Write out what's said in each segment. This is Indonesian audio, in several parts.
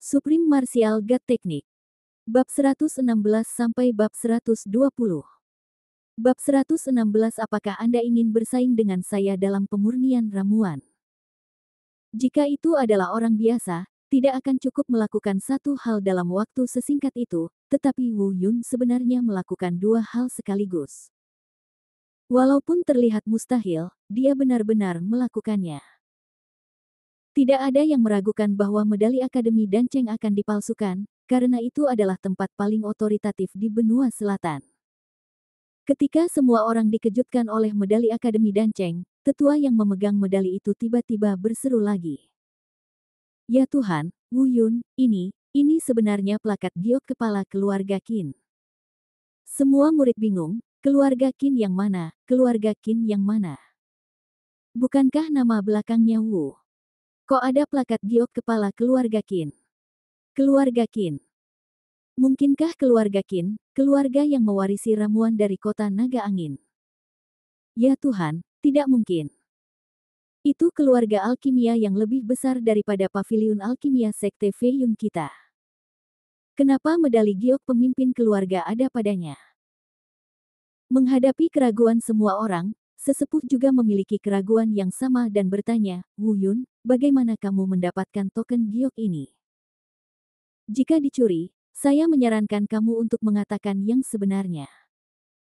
Supreme Martial God Technique. Bab 116 sampai bab 120. Bab 116. Apakah Anda ingin bersaing dengan saya dalam pemurnian ramuan? Jika itu adalah orang biasa, tidak akan cukup melakukan satu hal dalam waktu sesingkat itu, tetapi Wu Yun sebenarnya melakukan dua hal sekaligus. Walaupun terlihat mustahil, dia benar-benar melakukannya. Tidak ada yang meragukan bahwa medali Akademi Danceng akan dipalsukan, karena itu adalah tempat paling otoritatif di benua selatan. Ketika semua orang dikejutkan oleh medali Akademi Danceng, tetua yang memegang medali itu tiba-tiba berseru lagi. Ya Tuhan, Wu Yun, ini sebenarnya plakat giok kepala keluarga Qin. Semua murid bingung, keluarga Qin yang mana, keluarga Qin yang mana? Bukankah nama belakangnya Wu? Kok ada plakat giok kepala keluarga Qin? Keluarga Qin. Mungkinkah keluarga Qin, keluarga yang mewarisi ramuan dari kota Naga Angin? Ya Tuhan, tidak mungkin. Itu keluarga alkimia yang lebih besar daripada paviliun alkimia Sekte Fei Yun kita. Kenapa medali giok pemimpin keluarga ada padanya? Menghadapi keraguan semua orang, sesepuh juga memiliki keraguan yang sama dan bertanya, Wu Yun, bagaimana kamu mendapatkan token giok ini? Jika dicuri, saya menyarankan kamu untuk mengatakan yang sebenarnya.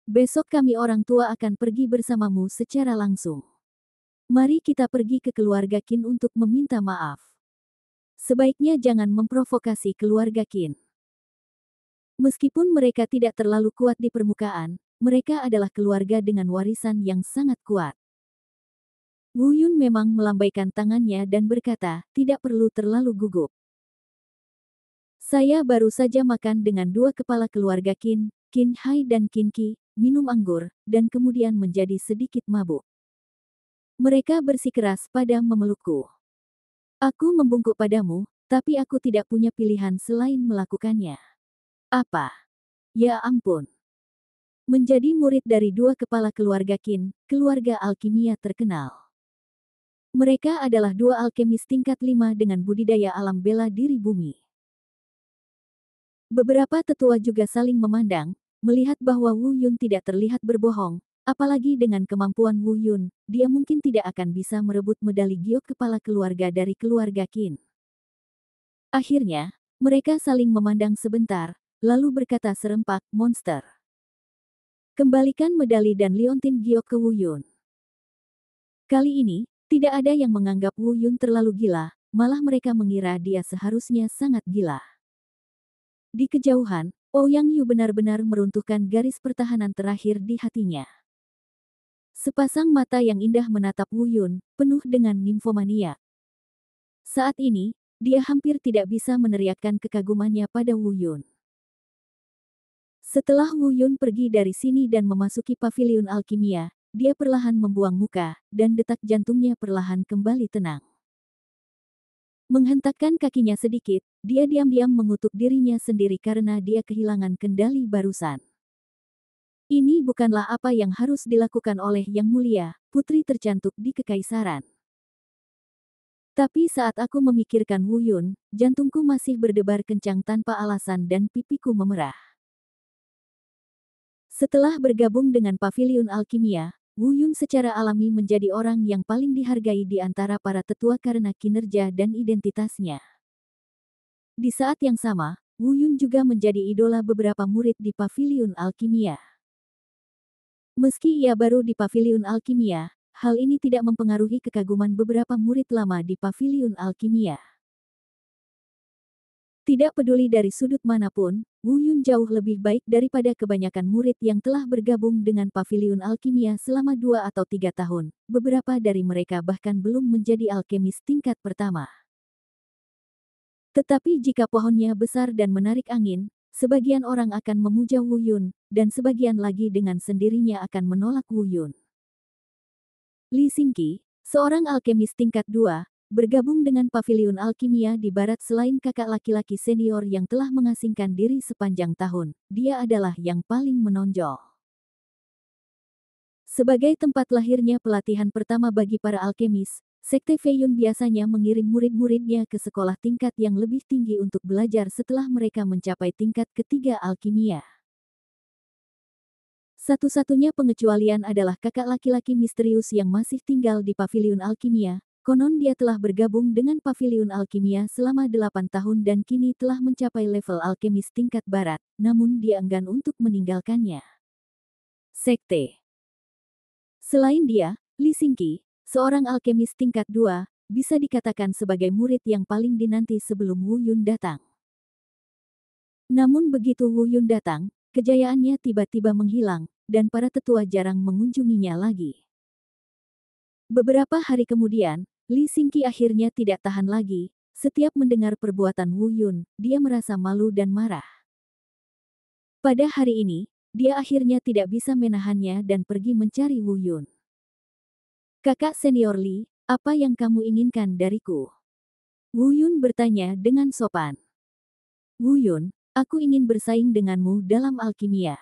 Besok kami orang tua akan pergi bersamamu secara langsung. Mari kita pergi ke keluarga Qin untuk meminta maaf. Sebaiknya jangan memprovokasi keluarga Qin. Meskipun mereka tidak terlalu kuat di permukaan, mereka adalah keluarga dengan warisan yang sangat kuat. Wu Yun memang melambaikan tangannya dan berkata, tidak perlu terlalu gugup. Saya baru saja makan dengan dua kepala keluarga Qin, Qin Hai dan Qin Qi, minum anggur, dan kemudian menjadi sedikit mabuk. Mereka bersikeras pada memelukku. Aku membungkuk padamu, tapi aku tidak punya pilihan selain melakukannya. Apa? Ya ampun. Menjadi murid dari dua kepala keluarga Qin, keluarga alkimia terkenal. Mereka adalah dua alkemis tingkat 5 dengan budidaya alam bela diri bumi. Beberapa tetua juga saling memandang, melihat bahwa Wu Yun tidak terlihat berbohong, apalagi dengan kemampuan Wu Yun, dia mungkin tidak akan bisa merebut medali giok kepala keluarga dari keluarga Qin. Akhirnya, mereka saling memandang sebentar, lalu berkata serempak, monster. Kembalikan medali dan liontin giok ke Wu Yun. Kali ini, tidak ada yang menganggap Wu Yun terlalu gila, malah mereka mengira dia seharusnya sangat gila. Di kejauhan, Ouyang Yu benar-benar meruntuhkan garis pertahanan terakhir di hatinya. Sepasang mata yang indah menatap Wu Yun, penuh dengan nimfomania. Saat ini, dia hampir tidak bisa meneriakkan kekagumannya pada Wu Yun. Setelah Wu Yun pergi dari sini dan memasuki paviliun alkimia, dia perlahan membuang muka, dan detak jantungnya perlahan kembali tenang. Menghentakkan kakinya sedikit, dia diam-diam mengutuk dirinya sendiri karena dia kehilangan kendali barusan. Ini bukanlah apa yang harus dilakukan oleh Yang Mulia, putri tercantik di Kekaisaran. Tapi saat aku memikirkan Wu Yun, jantungku masih berdebar kencang tanpa alasan dan pipiku memerah. Setelah bergabung dengan paviliun alkimia, Wu Yun secara alami menjadi orang yang paling dihargai di antara para tetua karena kinerja dan identitasnya. Di saat yang sama, Wu Yun juga menjadi idola beberapa murid di paviliun alkimia. Meski ia baru di paviliun alkimia, hal ini tidak mempengaruhi kekaguman beberapa murid lama di paviliun alkimia. Tidak peduli dari sudut manapun, Wu Yun jauh lebih baik daripada kebanyakan murid yang telah bergabung dengan paviliun alkimia selama 2 atau 3 tahun. Beberapa dari mereka bahkan belum menjadi alkemis tingkat pertama. Tetapi jika pohonnya besar dan menarik angin, sebagian orang akan memuja Wu Yun, dan sebagian lagi dengan sendirinya akan menolak Wu Yun. Li Xingqi, seorang alkemis tingkat 2, bergabung dengan paviliun alkimia di barat selain kakak laki-laki senior yang telah mengasingkan diri sepanjang tahun, dia adalah yang paling menonjol. Sebagai tempat lahirnya pelatihan pertama bagi para alkemis, Sekte Feiyun biasanya mengirim murid-muridnya ke sekolah tingkat yang lebih tinggi untuk belajar setelah mereka mencapai tingkat ketiga alkimia. Satu-satunya pengecualian adalah kakak laki-laki misterius yang masih tinggal di Paviliun Alkimia. Konon dia telah bergabung dengan Paviliun Alkimia selama 8 tahun dan kini telah mencapai level alkemis tingkat barat, namun dia enggan untuk meninggalkannya. Sekte. Selain dia, Li Xingqi, seorang alkemis tingkat 2, bisa dikatakan sebagai murid yang paling dinanti sebelum Wu Yun datang. Namun begitu Wu Yun datang, kejayaannya tiba-tiba menghilang, dan para tetua jarang mengunjunginya lagi. Beberapa hari kemudian, Li Xingqi akhirnya tidak tahan lagi. Setiap mendengar perbuatan Wu Yun, dia merasa malu dan marah. Pada hari ini, dia akhirnya tidak bisa menahannya dan pergi mencari Wu Yun. Kakak senior Li, apa yang kamu inginkan dariku? Wu Yun bertanya dengan sopan. Wu Yun, aku ingin bersaing denganmu dalam alkimia.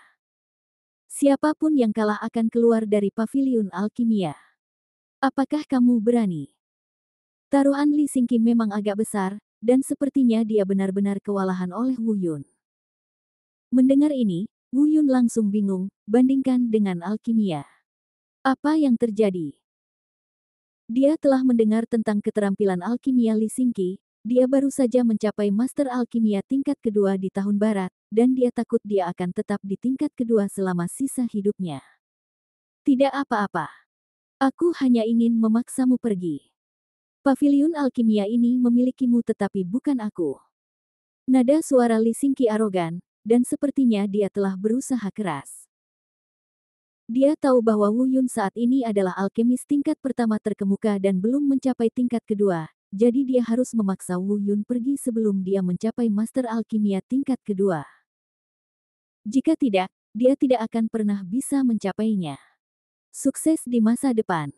Siapapun yang kalah akan keluar dari Paviliun Alkimia. Apakah kamu berani? Taruhan Li Xingqi memang agak besar, dan sepertinya dia benar-benar kewalahan oleh Wu Yun. Mendengar ini, Wu Yun langsung bingung, bandingkan dengan alkimia. Apa yang terjadi? Dia telah mendengar tentang keterampilan alkimia Li Xingqi. Dia baru saja mencapai Master Alkimia tingkat kedua di tahun barat, dan dia takut dia akan tetap di tingkat kedua selama sisa hidupnya. Tidak apa-apa. Aku hanya ingin memaksamu pergi. Paviliun Alkimia ini memilikimu tetapi bukan aku. Nada suara Li Xingqi arogan, dan sepertinya dia telah berusaha keras. Dia tahu bahwa Wu Yun saat ini adalah alkemis tingkat pertama terkemuka dan belum mencapai tingkat kedua, jadi dia harus memaksa Wu Yun pergi sebelum dia mencapai Master Alkimia tingkat kedua. Jika tidak, dia tidak akan pernah bisa mencapainya. Sukses di masa depan.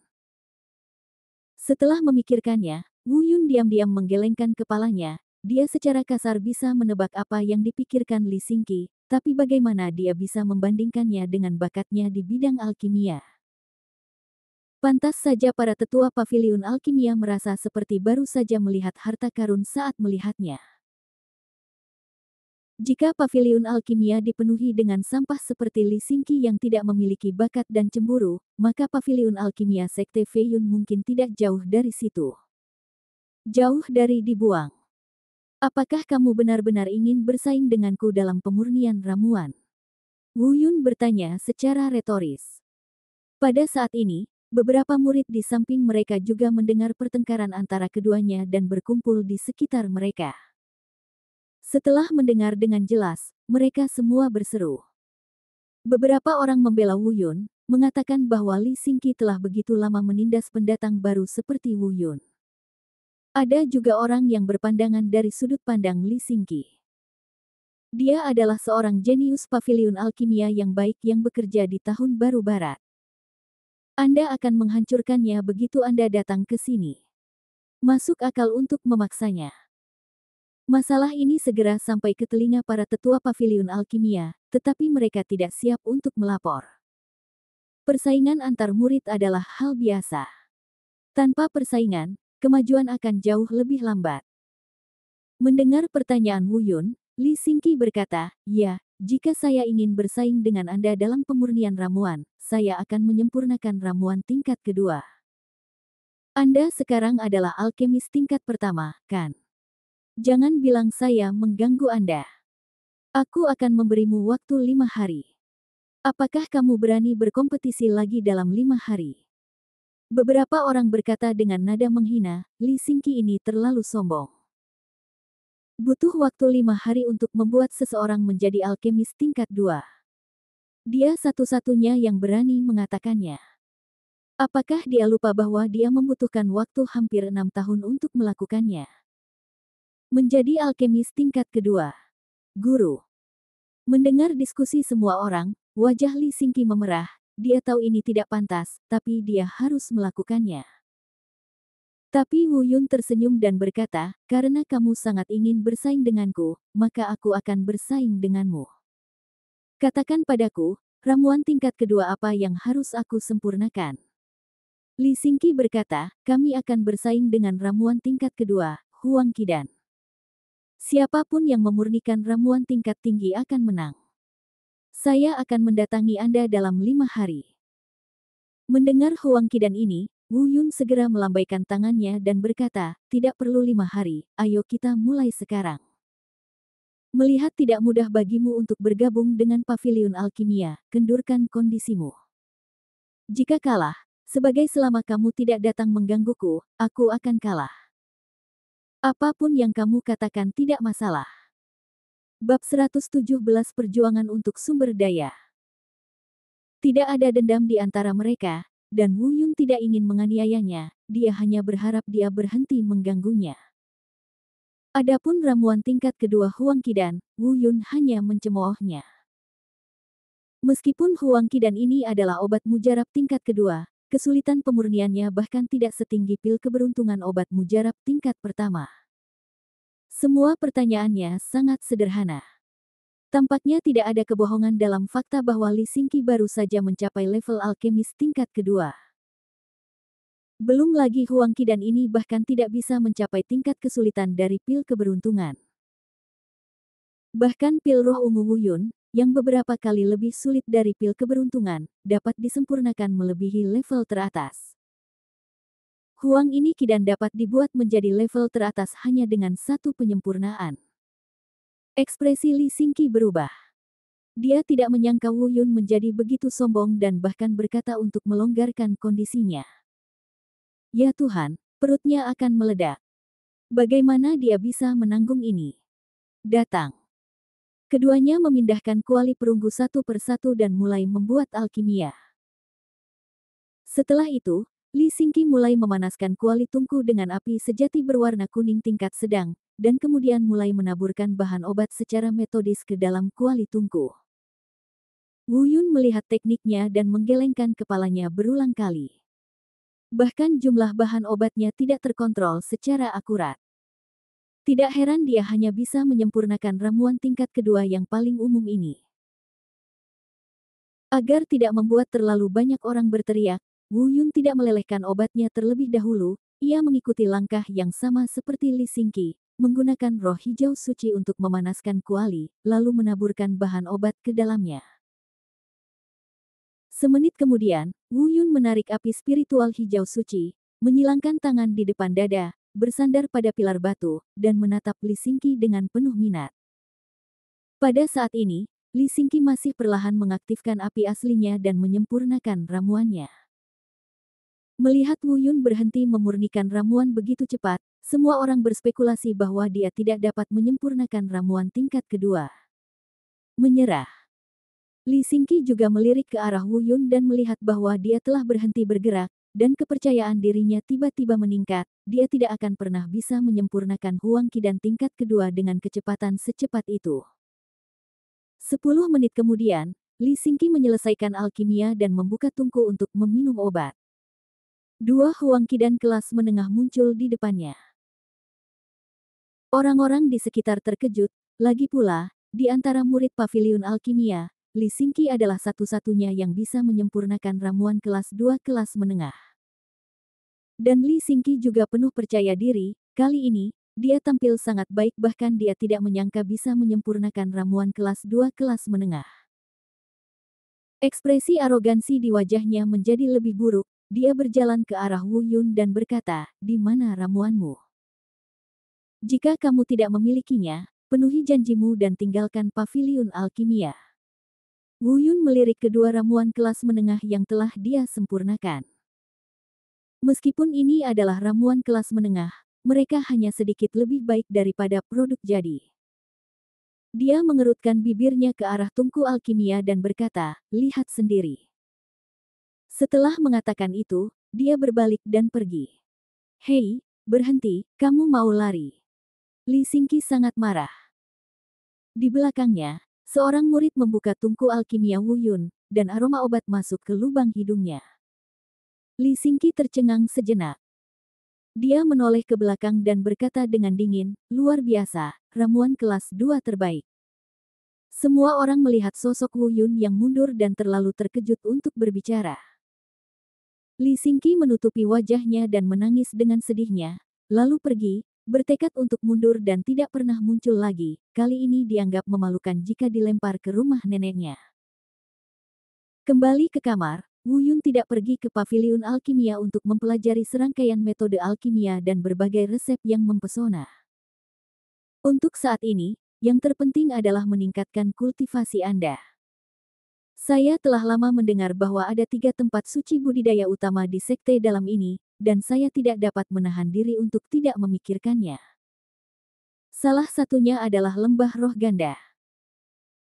Setelah memikirkannya, Wu Yun diam-diam menggelengkan kepalanya. Dia secara kasar bisa menebak apa yang dipikirkan Li Xingqi, tapi bagaimana dia bisa membandingkannya dengan bakatnya di bidang alkimia. Pantas saja para tetua Paviliun Alkimia merasa seperti baru saja melihat harta karun saat melihatnya. Jika Paviliun Alkimia dipenuhi dengan sampah seperti Li Xingqi yang tidak memiliki bakat dan cemburu, maka Paviliun Alkimia Sekte Feiyun mungkin tidak jauh dari situ. Jauh dari dibuang. Apakah kamu benar-benar ingin bersaing denganku dalam pemurnian ramuan? Wu Yun bertanya secara retoris. Pada saat ini, beberapa murid di samping mereka juga mendengar pertengkaran antara keduanya dan berkumpul di sekitar mereka. Setelah mendengar dengan jelas, mereka semua berseru. Beberapa orang membela Wu Yun, mengatakan bahwa Li Xingqi telah begitu lama menindas pendatang baru seperti Wu Yun. Ada juga orang yang berpandangan dari sudut pandang Li Xingqi. Dia adalah seorang jenius Paviliun Alkimia yang baik yang bekerja di Tahun Baru Barat. Anda akan menghancurkannya begitu Anda datang ke sini. Masuk akal untuk memaksanya. Masalah ini segera sampai ke telinga para tetua Paviliun Alkimia, tetapi mereka tidak siap untuk melapor. Persaingan antar murid adalah hal biasa. Tanpa persaingan, kemajuan akan jauh lebih lambat. Mendengar pertanyaan Wu Yun, Li Xingqi berkata, "Ya, jika saya ingin bersaing dengan Anda dalam pemurnian ramuan, saya akan menyempurnakan ramuan tingkat kedua. Anda sekarang adalah alkemis tingkat pertama, kan? Jangan bilang saya mengganggu Anda. Aku akan memberimu waktu 5 hari. Apakah kamu berani berkompetisi lagi dalam 5 hari?" Beberapa orang berkata dengan nada menghina, Li Xingqi ini terlalu sombong. Butuh waktu 5 hari untuk membuat seseorang menjadi alkemis tingkat 2. Dia satu-satunya yang berani mengatakannya. Apakah dia lupa bahwa dia membutuhkan waktu hampir 6 tahun untuk melakukannya? Menjadi alkemis tingkat kedua. Guru. Mendengar diskusi semua orang, wajah Li Xingqi memerah. Dia tahu ini tidak pantas, tapi dia harus melakukannya. Tapi Wu Yun tersenyum dan berkata, "Karena kamu sangat ingin bersaing denganku, maka aku akan bersaing denganmu. Katakan padaku, ramuan tingkat kedua apa yang harus aku sempurnakan?" Li Xingqi berkata, kami akan bersaing dengan ramuan tingkat kedua, Huang Qidan. Siapapun yang memurnikan ramuan tingkat tinggi akan menang. Saya akan mendatangi Anda dalam 5 hari. Mendengar Huang Qidan ini, Wu Yun segera melambaikan tangannya dan berkata, tidak perlu 5 hari, ayo kita mulai sekarang. Melihat tidak mudah bagimu untuk bergabung dengan Paviliun Alkimia, kendurkan kondisimu. Jika kalah, sebagai selama kamu tidak datang menggangguku, aku akan kalah. Apapun yang kamu katakan tidak masalah. Bab 117 Perjuangan untuk Sumber Daya. Tidak ada dendam di antara mereka, dan Wu Yun tidak ingin menganiayanya, dia hanya berharap dia berhenti mengganggunya. Adapun ramuan tingkat kedua Huang Qidan, Wu Yun hanya mencemoohnya. Meskipun Huang Qidan ini adalah obat mujarab tingkat kedua, kesulitan pemurniannya bahkan tidak setinggi pil keberuntungan obat mujarab tingkat pertama. Semua pertanyaannya sangat sederhana. Tampaknya tidak ada kebohongan dalam fakta bahwa Li Xingqi baru saja mencapai level alkemis tingkat kedua. Belum lagi Huang Qidan ini bahkan tidak bisa mencapai tingkat kesulitan dari pil keberuntungan. Bahkan pil roh ungu Wu Yun, yang beberapa kali lebih sulit dari pil keberuntungan, dapat disempurnakan melebihi level teratas. Huang ini Qidan dapat dibuat menjadi level teratas hanya dengan satu penyempurnaan. Ekspresi Li Xingqi berubah. Dia tidak menyangka Wu Yun menjadi begitu sombong dan bahkan berkata untuk melonggarkan kondisinya. Ya Tuhan, perutnya akan meledak. Bagaimana dia bisa menanggung ini? Datang. Keduanya memindahkan kuali perunggu satu persatu dan mulai membuat alkimia. Setelah itu, Li Xingqi mulai memanaskan kuali tungku dengan api sejati berwarna kuning tingkat sedang, dan kemudian mulai menaburkan bahan obat secara metodis ke dalam kuali tungku. Wu Yun melihat tekniknya dan menggelengkan kepalanya berulang kali. Bahkan jumlah bahan obatnya tidak terkontrol secara akurat. Tidak heran dia hanya bisa menyempurnakan ramuan tingkat kedua yang paling umum ini. Agar tidak membuat terlalu banyak orang berteriak, Wu Yun tidak melelehkan obatnya terlebih dahulu, ia mengikuti langkah yang sama seperti Li Xingqi, menggunakan roh hijau suci untuk memanaskan kuali, lalu menaburkan bahan obat ke dalamnya. Semenit kemudian, Wu Yun menarik api spiritual hijau suci, menyilangkan tangan di depan dada, bersandar pada pilar batu, dan menatap Li Xingqi dengan penuh minat. Pada saat ini, Li Xingqi masih perlahan mengaktifkan api aslinya dan menyempurnakan ramuannya. Melihat Wu Yun berhenti memurnikan ramuan begitu cepat, semua orang berspekulasi bahwa dia tidak dapat menyempurnakan ramuan tingkat kedua. Menyerah. Li Xingqi juga melirik ke arah Wu Yun dan melihat bahwa dia telah berhenti bergerak, dan kepercayaan dirinya tiba-tiba meningkat, dia tidak akan pernah bisa menyempurnakan Huang Qidan tingkat kedua dengan kecepatan secepat itu. 10 menit kemudian, Li Xingqi menyelesaikan alkimia dan membuka tungku untuk meminum obat. Dua Huang Qidan kelas menengah muncul di depannya. Orang-orang di sekitar terkejut, lagi pula, di antara murid Paviliun Alkimia, Li Xingqi adalah satu-satunya yang bisa menyempurnakan ramuan kelas 2 kelas menengah. Dan Li Xingqi juga penuh percaya diri, kali ini, dia tampil sangat baik bahkan dia tidak menyangka bisa menyempurnakan ramuan kelas 2 kelas menengah. Ekspresi arogansi di wajahnya menjadi lebih buruk, dia berjalan ke arah Wu Yun dan berkata, di mana ramuanmu? Jika kamu tidak memilikinya, penuhi janjimu dan tinggalkan Paviliun Alkimia. Wu Yun melirik kedua ramuan kelas menengah yang telah dia sempurnakan. Meskipun ini adalah ramuan kelas menengah, mereka hanya sedikit lebih baik daripada produk jadi. Dia mengerutkan bibirnya ke arah tungku alkimia dan berkata, lihat sendiri. Setelah mengatakan itu, dia berbalik dan pergi. Hei, berhenti, kamu mau lari. Li Xingqi sangat marah. Di belakangnya, seorang murid membuka tungku alkimia Wu Yun, dan aroma obat masuk ke lubang hidungnya. Li Xingqi tercengang sejenak. Dia menoleh ke belakang dan berkata dengan dingin, luar biasa, ramuan kelas 2 terbaik. Semua orang melihat sosok Wu Yun yang mundur dan terlalu terkejut untuk berbicara. Li Xingqi menutupi wajahnya dan menangis dengan sedihnya, lalu pergi, bertekad untuk mundur dan tidak pernah muncul lagi. Kali ini dianggap memalukan jika dilempar ke rumah neneknya. Kembali ke kamar, Wu Yun tidak pergi ke paviliun alkimia untuk mempelajari serangkaian metode alkimia dan berbagai resep yang mempesona. Untuk saat ini, yang terpenting adalah meningkatkan kultivasi Anda. Saya telah lama mendengar bahwa ada 3 tempat suci budidaya utama di sekte dalam ini, dan saya tidak dapat menahan diri untuk tidak memikirkannya. Salah satunya adalah lembah roh ganda.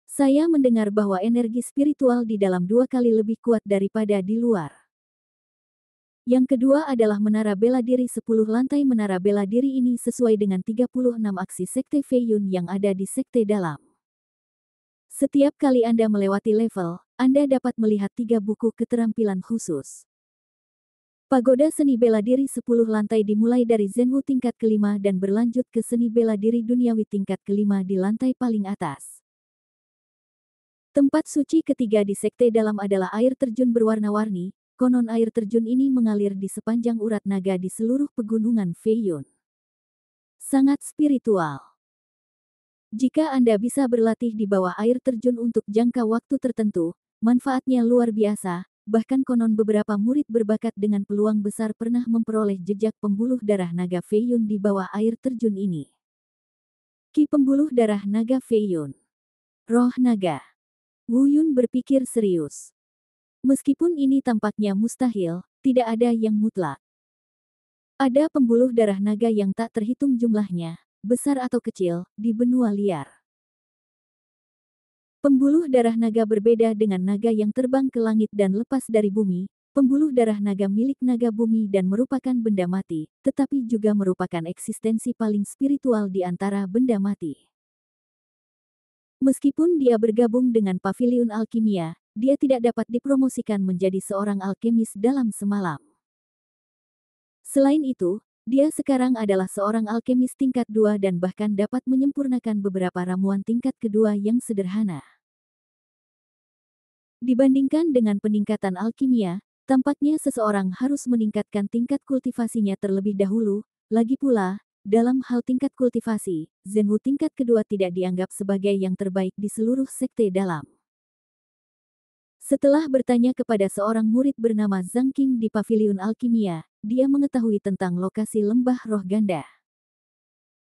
Saya mendengar bahwa energi spiritual di dalam 2 kali lebih kuat daripada di luar. Yang kedua adalah menara bela diri 10 lantai. Menara bela diri ini sesuai dengan 36 aksi sekte Feiyun yang ada di sekte dalam. Setiap kali Anda melewati level, Anda dapat melihat 3 buku keterampilan khusus. Pagoda seni bela diri 10 lantai dimulai dari Zenwu tingkat kelima dan berlanjut ke seni bela diri duniawi tingkat kelima di lantai paling atas. Tempat suci ketiga di sekte dalam adalah air terjun berwarna-warni. Konon air terjun ini mengalir di sepanjang urat naga di seluruh pegunungan Feiyun. Sangat spiritual. Jika Anda bisa berlatih di bawah air terjun untuk jangka waktu tertentu, manfaatnya luar biasa. Bahkan konon beberapa murid berbakat dengan peluang besar pernah memperoleh jejak pembuluh darah naga Feiyun di bawah air terjun ini. Ki pembuluh darah naga Feiyun. Roh naga. Wu Yun berpikir serius. Meskipun ini tampaknya mustahil, tidak ada yang mutlak. Ada pembuluh darah naga yang tak terhitung jumlahnya, besar atau kecil, di benua liar. Pembuluh darah naga berbeda dengan naga yang terbang ke langit dan lepas dari bumi. Pembuluh darah naga milik naga bumi dan merupakan benda mati, tetapi juga merupakan eksistensi paling spiritual di antara benda mati. Meskipun dia bergabung dengan paviliun alkimia, dia tidak dapat dipromosikan menjadi seorang alkemis dalam semalam. Selain itu, dia sekarang adalah seorang alkemis tingkat 2 dan bahkan dapat menyempurnakan beberapa ramuan tingkat kedua yang sederhana. Dibandingkan dengan peningkatan alkimia, tampaknya seseorang harus meningkatkan tingkat kultivasinya terlebih dahulu. Lagi pula, dalam hal tingkat kultivasi, Zenwu tingkat kedua tidak dianggap sebagai yang terbaik di seluruh sekte dalam. Setelah bertanya kepada seorang murid bernama Zhang Qing di paviliun alkimia, dia mengetahui tentang lokasi lembah roh ganda.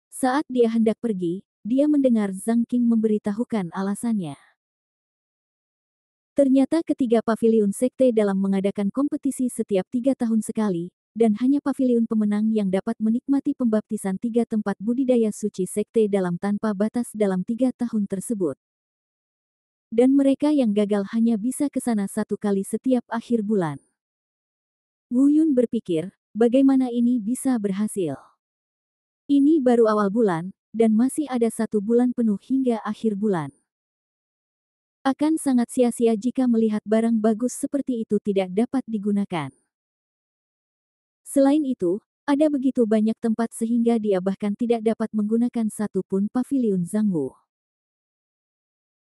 Saat dia hendak pergi, dia mendengar Zhang Qing memberitahukan alasannya. Ternyata ketiga paviliun sekte dalam mengadakan kompetisi setiap 3 tahun sekali, dan hanya paviliun pemenang yang dapat menikmati pembaptisan 3 tempat budidaya suci sekte dalam tanpa batas dalam 3 tahun tersebut. Dan mereka yang gagal hanya bisa ke sana 1 kali setiap akhir bulan. Wu Yun berpikir, bagaimana ini bisa berhasil? Ini baru awal bulan, dan masih ada 1 bulan penuh hingga akhir bulan. Akan sangat sia-sia jika melihat barang bagus seperti itu tidak dapat digunakan. Selain itu, ada begitu banyak tempat sehingga dia bahkan tidak dapat menggunakan satu pun paviliun Zhangwu.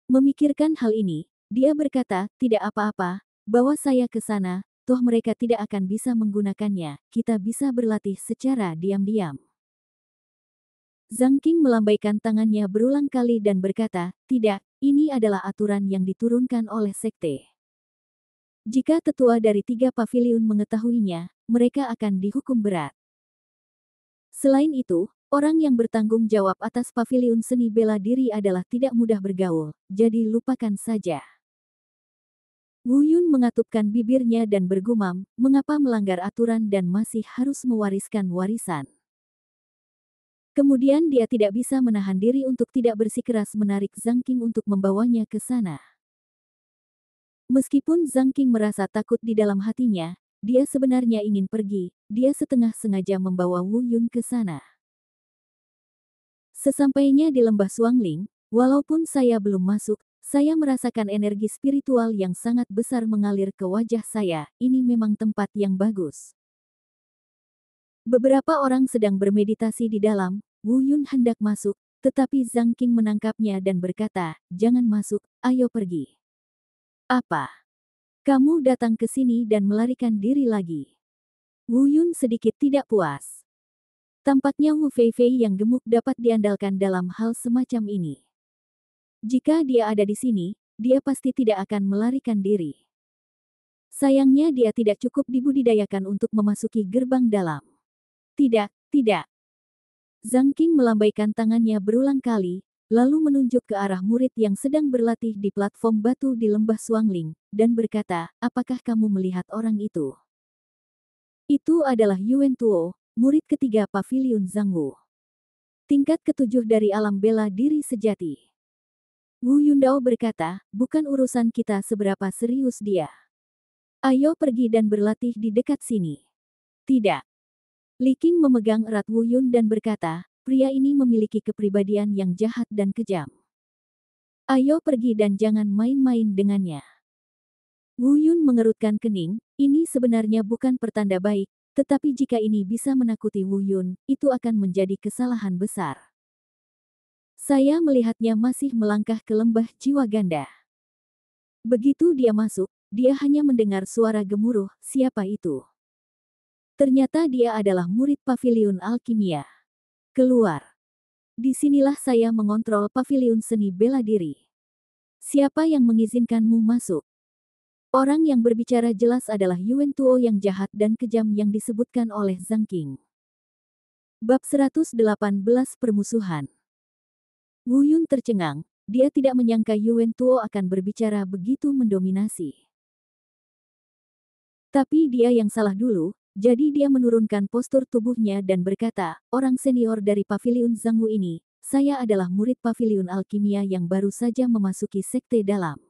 Memikirkan hal ini, dia berkata, tidak apa-apa, bawa saya ke sana, toh mereka tidak akan bisa menggunakannya, kita bisa berlatih secara diam-diam. Zhang Qing melambaikan tangannya berulang kali dan berkata, tidak, ini adalah aturan yang diturunkan oleh sekte. Jika tetua dari 3 paviliun mengetahuinya, mereka akan dihukum berat. Selain itu, orang yang bertanggung jawab atas paviliun seni bela diri adalah tidak mudah bergaul, jadi lupakan saja. Wu Yun mengatupkan bibirnya dan bergumam, mengapa melanggar aturan dan masih harus mewariskan warisan. Kemudian dia tidak bisa menahan diri untuk tidak bersikeras menarik Zhang Qing untuk membawanya ke sana. Meskipun Zhang Qing merasa takut di dalam hatinya, dia sebenarnya ingin pergi, dia setengah sengaja membawa Wu Yun ke sana. Sesampainya di lembah Suangling, walaupun saya belum masuk, saya merasakan energi spiritual yang sangat besar mengalir ke wajah saya, ini memang tempat yang bagus. Beberapa orang sedang bermeditasi di dalam, Wu Yun hendak masuk, tetapi Zhang Qing menangkapnya dan berkata, jangan masuk, ayo pergi. Apa? Kamu datang ke sini dan melarikan diri lagi. Wu Yun sedikit tidak puas. Tampaknya Wu Feifei yang gemuk dapat diandalkan dalam hal semacam ini. Jika dia ada di sini, dia pasti tidak akan melarikan diri. Sayangnya dia tidak cukup dibudidayakan untuk memasuki gerbang dalam. Tidak, tidak. Zhang Qing melambaikan tangannya berulang kali, lalu menunjuk ke arah murid yang sedang berlatih di platform batu di lembah Suangling, dan berkata, apakah kamu melihat orang itu? Itu adalah Yuan Tuo, murid ketiga Paviliun Zhangwu. Tingkat ketujuh dari alam bela diri sejati. Wu Yundao berkata, bukan urusan kita seberapa serius dia. Ayo pergi dan berlatih di dekat sini. Tidak. Li Qing memegang erat Wu Yun dan berkata, pria ini memiliki kepribadian yang jahat dan kejam. Ayo pergi dan jangan main-main dengannya. Wu Yun mengerutkan kening, ini sebenarnya bukan pertanda baik, tetapi jika ini bisa menakuti Wu Yun, itu akan menjadi kesalahan besar. Saya melihatnya masih melangkah ke lembah jiwa ganda. Begitu dia masuk, dia hanya mendengar suara gemuruh, siapa itu? Ternyata dia adalah murid Paviliun Alkimia. Keluar. Disinilah saya mengontrol paviliun seni bela diri. Siapa yang mengizinkanmu masuk? Orang yang berbicara jelas adalah Yuan Tuo yang jahat dan kejam yang disebutkan oleh Zhang Qing. Bab 118 Permusuhan. Wu Yun tercengang, dia tidak menyangka Yuan Tuo akan berbicara begitu mendominasi. Tapi dia yang salah dulu, jadi dia menurunkan postur tubuhnya dan berkata, orang senior dari Paviliun Zhangwu ini, saya adalah murid Paviliun Alkimia yang baru saja memasuki sekte dalam.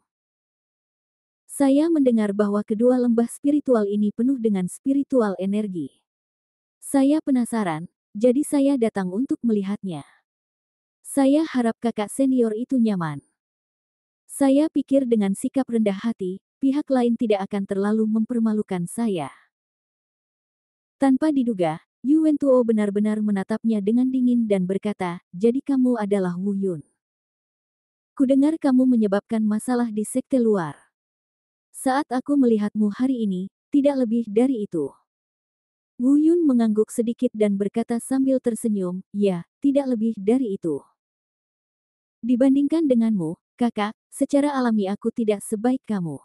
Saya mendengar bahwa kedua lembah spiritual ini penuh dengan spiritual energi. Saya penasaran, jadi saya datang untuk melihatnya. Saya harap kakak senior itu nyaman. Saya pikir dengan sikap rendah hati, pihak lain tidak akan terlalu mempermalukan saya. Tanpa diduga, Yuan Tuo benar-benar menatapnya dengan dingin dan berkata, jadi kamu adalah Wu Yun. Kudengar kamu menyebabkan masalah di sekte luar. Saat aku melihatmu hari ini, tidak lebih dari itu. Wu Yun mengangguk sedikit dan berkata sambil tersenyum, ya, tidak lebih dari itu. Dibandingkan denganmu, kakak, secara alami aku tidak sebaik kamu.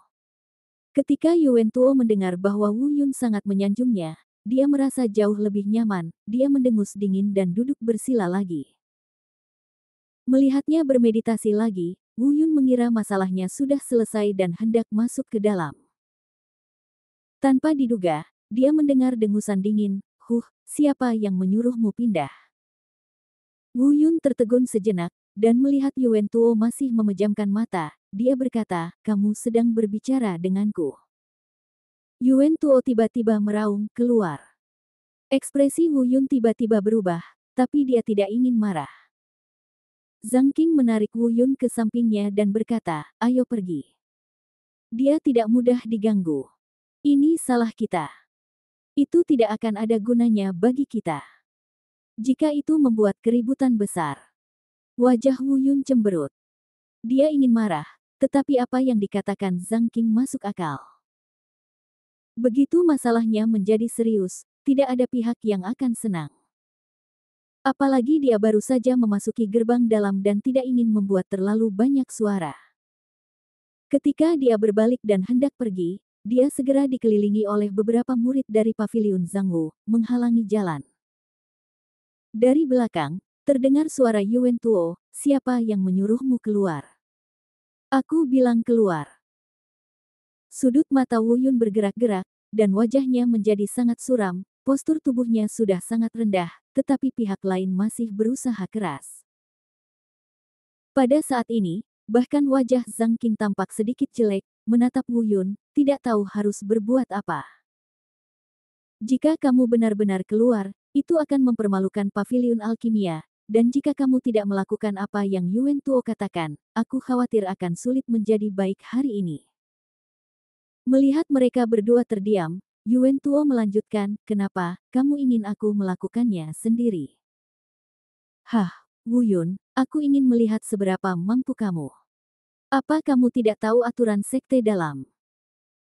Ketika Yuan Tuo mendengar bahwa Wu Yun sangat menyanjungnya, dia merasa jauh lebih nyaman, dia mendengus dingin dan duduk bersila lagi. Melihatnya bermeditasi lagi, Wu Yun mengira masalahnya sudah selesai dan hendak masuk ke dalam. Tanpa diduga, dia mendengar dengusan dingin, siapa yang menyuruhmu pindah? Wu Yun tertegun sejenak, dan melihat Yuan Tuo masih memejamkan mata, dia berkata, kamu sedang berbicara denganku. Yuan Tuo tiba-tiba meraung keluar. Ekspresi Wu Yun tiba-tiba berubah, tapi dia tidak ingin marah. Zhang Qing menarik Wu Yun ke sampingnya dan berkata, ayo pergi. Dia tidak mudah diganggu. Ini salah kita. Itu tidak akan ada gunanya bagi kita. Jika itu membuat keributan besar. Wajah Wu Yun cemberut. Dia ingin marah, tetapi apa yang dikatakan Zhang Qing masuk akal. Begitu masalahnya menjadi serius, tidak ada pihak yang akan senang. Apalagi dia baru saja memasuki gerbang dalam dan tidak ingin membuat terlalu banyak suara. Ketika dia berbalik dan hendak pergi, dia segera dikelilingi oleh beberapa murid dari Paviliun Zhangwu, menghalangi jalan. Dari belakang, terdengar suara Yuan Tuo, siapa yang menyuruhmu keluar? Aku bilang keluar. Sudut mata Wu Yun bergerak-gerak, dan wajahnya menjadi sangat suram, postur tubuhnya sudah sangat rendah, tetapi pihak lain masih berusaha keras. Pada saat ini, bahkan wajah Zhang Qing tampak sedikit jelek, menatap Wu Yun, tidak tahu harus berbuat apa. Jika kamu benar-benar keluar, itu akan mempermalukan Paviliun Alkimia, dan jika kamu tidak melakukan apa yang Yuan Tuo katakan, aku khawatir akan sulit menjadi baik hari ini. Melihat mereka berdua terdiam, Yuan Tuo melanjutkan, kenapa, kamu ingin aku melakukannya sendiri? Hah, Wu Yun, aku ingin melihat seberapa mampu kamu. Apa kamu tidak tahu aturan sekte dalam?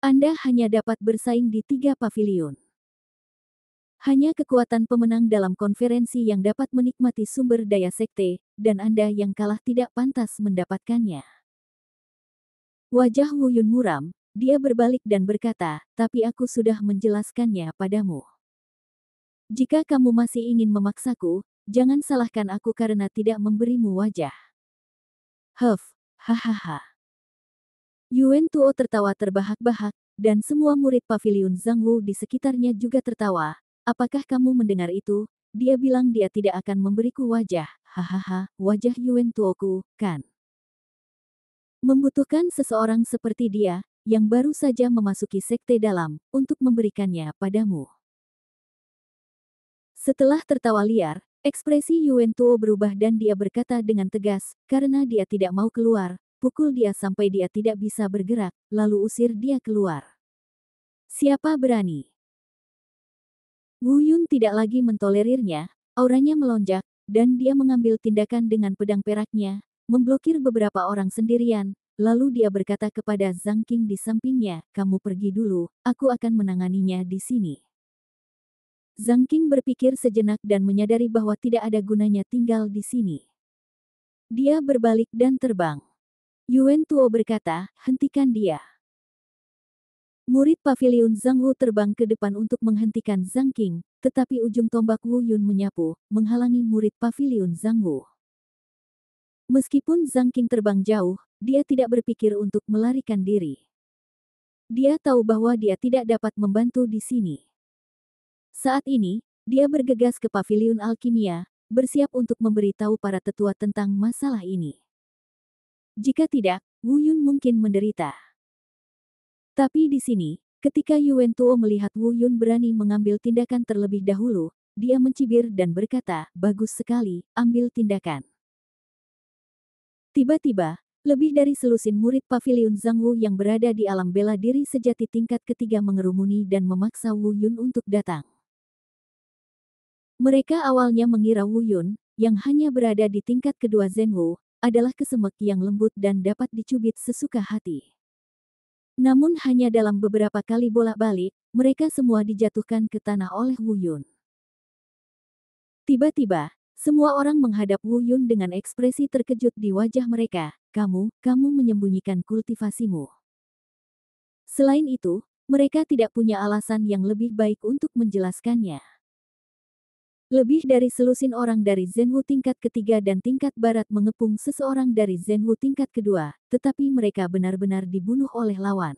Anda hanya dapat bersaing di 3 paviliun. Hanya kekuatan pemenang dalam konferensi yang dapat menikmati sumber daya sekte, dan Anda yang kalah tidak pantas mendapatkannya. Wajah Wu Yun muram, dia berbalik dan berkata, tapi aku sudah menjelaskannya padamu. Jika kamu masih ingin memaksaku, jangan salahkan aku karena tidak memberimu wajah. Hahaha. Yuan Tuo tertawa terbahak-bahak, dan semua murid paviliun Zhangwu di sekitarnya juga tertawa. Apakah kamu mendengar itu? Dia bilang dia tidak akan memberiku wajah. Hahaha, wajah Yuan Tuoku, kan? Membutuhkan seseorang seperti dia, yang baru saja memasuki sekte dalam, untuk memberikannya padamu. Setelah tertawa liar, ekspresi Yuan Tuo berubah dan dia berkata dengan tegas, karena dia tidak mau keluar, pukul dia sampai dia tidak bisa bergerak, lalu usir dia keluar. Siapa berani? Wu Yun tidak lagi mentolerirnya, auranya melonjak, dan dia mengambil tindakan dengan pedang peraknya, memblokir beberapa orang sendirian, lalu dia berkata kepada Zhang Qing di sampingnya, kamu pergi dulu, aku akan menanganinya di sini. Zhang Qing berpikir sejenak dan menyadari bahwa tidak ada gunanya tinggal di sini. Dia berbalik dan terbang. Yuan Tuo berkata, hentikan dia. Murid paviliun Zhangwu terbang ke depan untuk menghentikan Zhang Qing, tetapi ujung tombak Wu Yun menyapu, menghalangi murid paviliun Zhangwu. Meskipun Zhang Qing terbang jauh, dia tidak berpikir untuk melarikan diri. Dia tahu bahwa dia tidak dapat membantu di sini. Saat ini, dia bergegas ke paviliun alkimia, bersiap untuk memberitahu para tetua tentang masalah ini. Jika tidak, Wu Yun mungkin menderita. Tapi di sini, ketika Yuan Tuo melihat Wu Yun berani mengambil tindakan terlebih dahulu, dia mencibir dan berkata, bagus sekali, ambil tindakan. Tiba-tiba, lebih dari selusin murid paviliun Zhangwu yang berada di alam bela diri sejati tingkat ketiga mengerumuni dan memaksa Wu Yun untuk datang. Mereka awalnya mengira Wu Yun, yang hanya berada di tingkat kedua Zhenwu, adalah kesemek yang lembut dan dapat dicubit sesuka hati. Namun hanya dalam beberapa kali bolak-balik, mereka semua dijatuhkan ke tanah oleh Wu Yun. Tiba-tiba, semua orang menghadap Wu Yun dengan ekspresi terkejut di wajah mereka. Kamu menyembunyikan kultivasimu. Selain itu, mereka tidak punya alasan yang lebih baik untuk menjelaskannya. Lebih dari selusin orang dari Zhenwu tingkat ketiga dan tingkat barat mengepung seseorang dari Zhenwu tingkat kedua, tetapi mereka benar-benar dibunuh oleh lawan.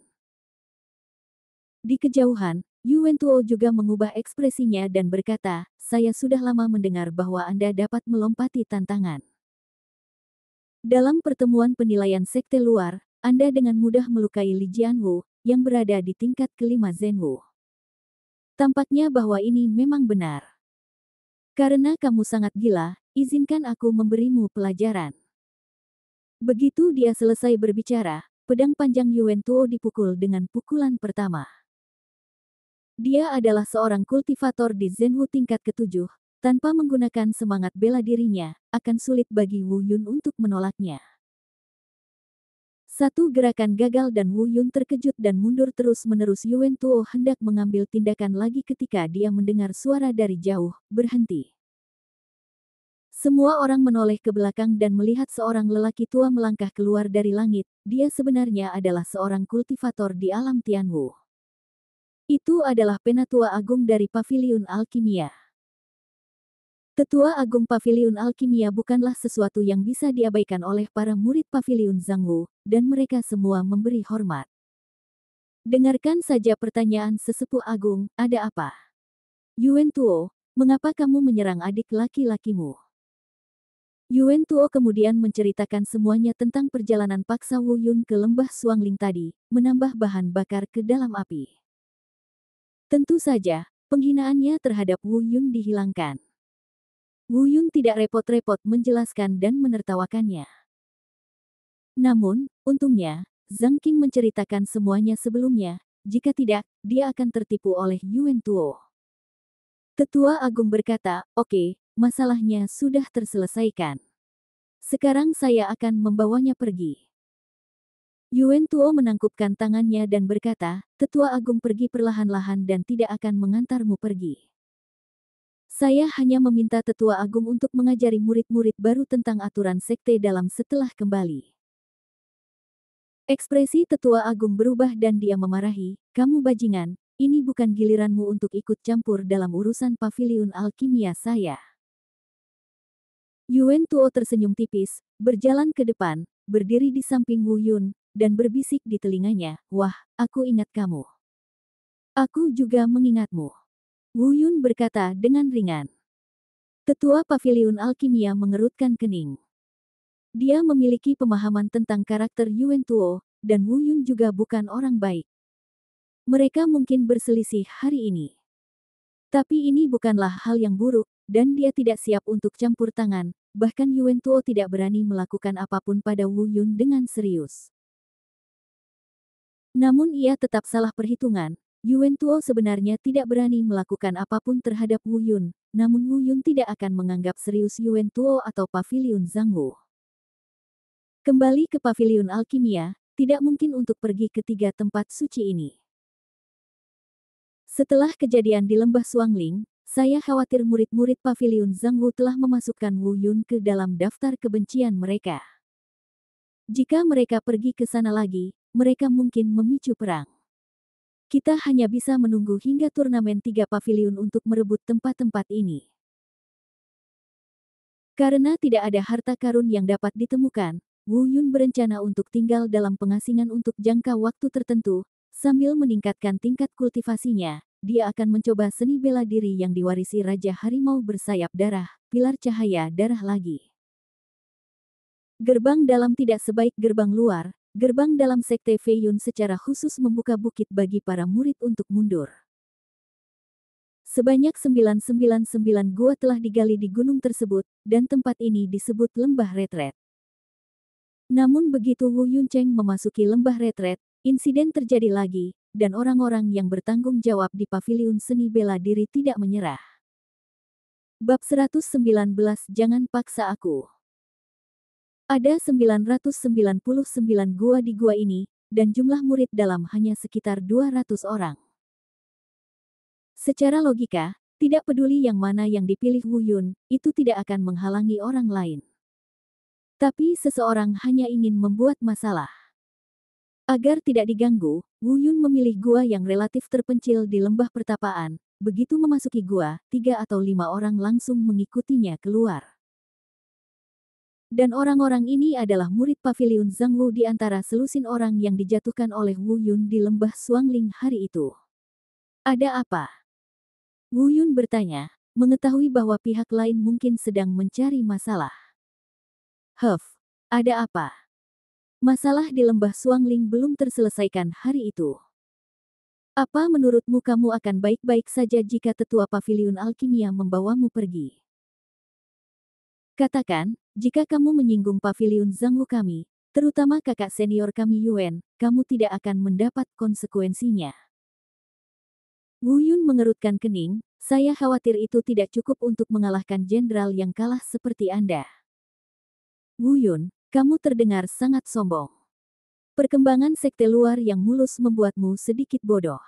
Di kejauhan, Yuan Tuo juga mengubah ekspresinya dan berkata, saya sudah lama mendengar bahwa Anda dapat melompati tantangan. Dalam pertemuan penilaian sekte luar, Anda dengan mudah melukai Li Jianwu, yang berada di tingkat kelima Zhenwu. Tampaknya bahwa ini memang benar. Karena kamu sangat gila, izinkan aku memberimu pelajaran. Begitu dia selesai berbicara, pedang panjang Yuan Tuo dipukul dengan pukulan pertama. Dia adalah seorang kultivator di Zhenwu tingkat ketujuh, tanpa menggunakan semangat bela dirinya, akan sulit bagi Wu Yun untuk menolaknya. Satu gerakan gagal dan Wu Yun terkejut dan mundur terus-menerus. Yuan Tuo hendak mengambil tindakan lagi ketika dia mendengar suara dari jauh, berhenti. Semua orang menoleh ke belakang dan melihat seorang lelaki tua melangkah keluar dari langit. Dia sebenarnya adalah seorang kultivator di alam Tianwu. Itu adalah Penatua Agung dari Paviliun Alkimia. Tetua Agung Paviliun Alkimia bukanlah sesuatu yang bisa diabaikan oleh para murid Paviliun Zhangwu, dan mereka semua memberi hormat. Dengarkan saja pertanyaan sesepuh agung, ada apa? Yuan Tuo, mengapa kamu menyerang adik laki-lakimu? Yuan Tuo kemudian menceritakan semuanya tentang perjalanan paksa Wu Yun ke lembah Suangling tadi, menambah bahan bakar ke dalam api. Tentu saja, penghinaannya terhadap Wu Yun dihilangkan. Wu Yun tidak repot-repot menjelaskan dan menertawakannya. Namun, untungnya, Zhang Qing menceritakan semuanya sebelumnya, jika tidak, dia akan tertipu oleh Yuan Tuo. Tetua Agung berkata, oke, masalahnya sudah terselesaikan. Sekarang saya akan membawanya pergi. Yuan Tuo menangkupkan tangannya dan berkata, Tetua Agung pergi perlahan-lahan dan tidak akan mengantarmu pergi. Saya hanya meminta Tetua Agung untuk mengajari murid-murid baru tentang aturan sekte dalam setelah kembali. Ekspresi Tetua Agung berubah dan dia memarahi, kamu bajingan, ini bukan giliranmu untuk ikut campur dalam urusan paviliun alkimia saya. Yuan Tuo tersenyum tipis, berjalan ke depan, berdiri di samping Wu Yun, dan berbisik di telinganya, wah, aku ingat kamu. Aku juga mengingatmu. Wu Yun berkata dengan ringan. Tetua Paviliun Alkimia mengerutkan kening. Dia memiliki pemahaman tentang karakter Yuan Tuo, dan Wu Yun juga bukan orang baik. Mereka mungkin berselisih hari ini. Tapi ini bukanlah hal yang buruk, dan dia tidak siap untuk campur tangan, bahkan Yuan Tuo tidak berani melakukan apapun pada Wu Yun dengan serius. Namun ia tetap salah perhitungan. Yuan Tuo sebenarnya tidak berani melakukan apapun terhadap Wu Yun, namun Wu Yun tidak akan menganggap serius Yuan Tuo atau Paviliun Zhangwu. Kembali ke Paviliun Alkimia, tidak mungkin untuk pergi ke 3 tempat suci ini. Setelah kejadian di Lembah Suangling, saya khawatir murid-murid Paviliun Zhangwu telah memasukkan Wu Yun ke dalam daftar kebencian mereka. Jika mereka pergi ke sana lagi, mereka mungkin memicu perang. Kita hanya bisa menunggu hingga turnamen 3 paviliun untuk merebut tempat-tempat ini. Karena tidak ada harta karun yang dapat ditemukan, Wu Yun berencana untuk tinggal dalam pengasingan untuk jangka waktu tertentu, sambil meningkatkan tingkat kultivasinya. Dia akan mencoba seni bela diri yang diwarisi Raja Harimau bersayap darah, pilar cahaya darah lagi. Gerbang dalam tidak sebaik gerbang luar. Gerbang dalam Sekte Fei Yun secara khusus membuka bukit bagi para murid untuk mundur. Sebanyak 999 gua telah digali di gunung tersebut, dan tempat ini disebut Lembah Retret. Namun begitu Wu Yuncheng memasuki Lembah Retret, insiden terjadi lagi, dan orang-orang yang bertanggung jawab di Paviliun Seni Bela Diri tidak menyerah. Bab 119 Jangan paksa aku. Ada 999 gua di gua ini, dan jumlah murid dalam hanya sekitar 200 orang. Secara logika, tidak peduli yang mana yang dipilih Wu Yun, itu tidak akan menghalangi orang lain. Tapi seseorang hanya ingin membuat masalah. Agar tidak diganggu, Wu Yun memilih gua yang relatif terpencil di lembah pertapaan. Begitu memasuki gua, 3 atau 5 orang langsung mengikutinya keluar. Dan orang-orang ini adalah murid Paviliun Zhangwu di antara selusin orang yang dijatuhkan oleh Wu Yun di Lembah Suangling hari itu. Ada apa? Wu Yun bertanya, mengetahui bahwa pihak lain mungkin sedang mencari masalah. Ada apa? Masalah di Lembah Suangling belum terselesaikan hari itu. Apa menurutmu kamu akan baik-baik saja jika Tetua Paviliun Alkimia membawamu pergi? Katakan, jika kamu menyinggung Paviliun Zhangwu kami, terutama kakak senior kami Yuan, kamu tidak akan mendapat konsekuensinya. Wu Yun mengerutkan kening, saya khawatir itu tidak cukup untuk mengalahkan jenderal yang kalah seperti Anda. Wu Yun, kamu terdengar sangat sombong. Perkembangan sekte luar yang mulus membuatmu sedikit bodoh.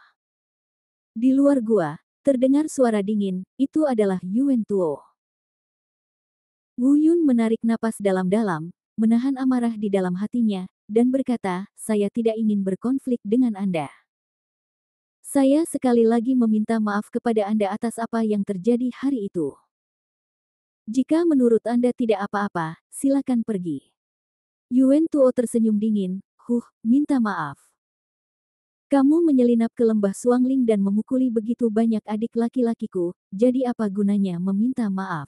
Di luar gua, terdengar suara dingin, itu adalah Yuan Tuo. Wu Yun menarik napas dalam-dalam, menahan amarah di dalam hatinya, dan berkata, saya tidak ingin berkonflik dengan Anda. Saya sekali lagi meminta maaf kepada Anda atas apa yang terjadi hari itu. Jika menurut Anda tidak apa-apa, silakan pergi. Yuan Tuo tersenyum dingin, minta maaf. Kamu menyelinap ke Lembah Suangling dan memukuli begitu banyak adik laki-lakiku, jadi apa gunanya meminta maaf?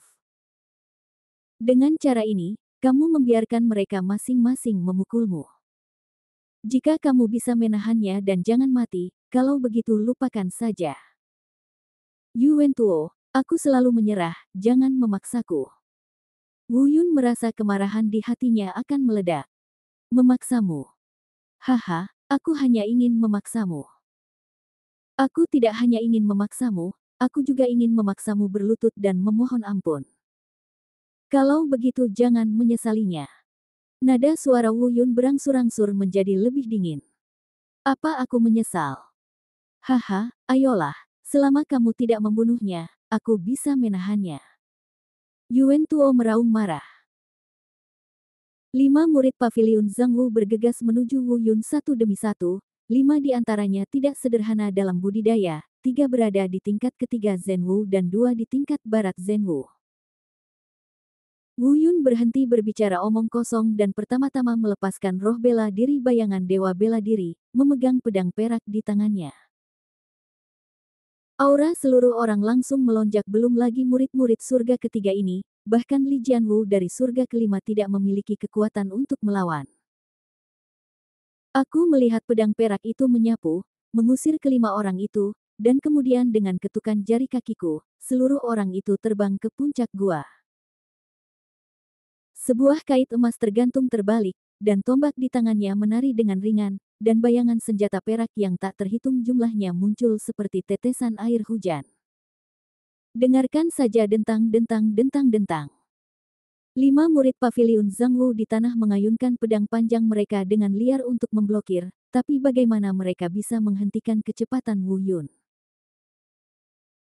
Dengan cara ini, kamu membiarkan mereka masing-masing memukulmu. Jika kamu bisa menahannya dan jangan mati, kalau begitu lupakan saja. Yuan Tuo, aku selalu menyerah, jangan memaksaku. Wu Yun merasa kemarahan di hatinya akan meledak. Memaksamu. Haha, aku hanya ingin memaksamu. Aku tidak hanya ingin memaksamu, aku juga ingin memaksamu berlutut dan memohon ampun. Kalau begitu jangan menyesalinya. Nada suara Wu Yun berangsur-angsur menjadi lebih dingin. Apa aku menyesal? Haha, ayolah, selama kamu tidak membunuhnya, aku bisa menahannya. Yuan Tuo meraung marah. 5 murid paviliun Zhangwu bergegas menuju Wu Yun satu demi satu. 5 di antaranya tidak sederhana dalam budidaya, 3 berada di tingkat ketiga Zhenwu dan 2 di tingkat barat Zhenwu. Wu Yun berhenti berbicara omong kosong dan pertama-tama melepaskan roh bela diri bayangan dewa bela diri, memegang pedang perak di tangannya. Aura seluruh orang langsung melonjak, belum lagi murid-murid surga ketiga ini, bahkan Li Jianwu dari surga kelima tidak memiliki kekuatan untuk melawan. Aku melihat pedang perak itu menyapu, mengusir kelima orang itu, dan kemudian dengan ketukan jari kakiku, seluruh orang itu terbang ke puncak gua. Sebuah kait emas tergantung terbalik, dan tombak di tangannya menari dengan ringan, dan bayangan senjata perak yang tak terhitung jumlahnya muncul seperti tetesan air hujan. Dengarkan saja dentang. 5 murid paviliun Zhangwu di tanah mengayunkan pedang panjang mereka dengan liar untuk memblokir, tapi bagaimana mereka bisa menghentikan kecepatan Wu Yun?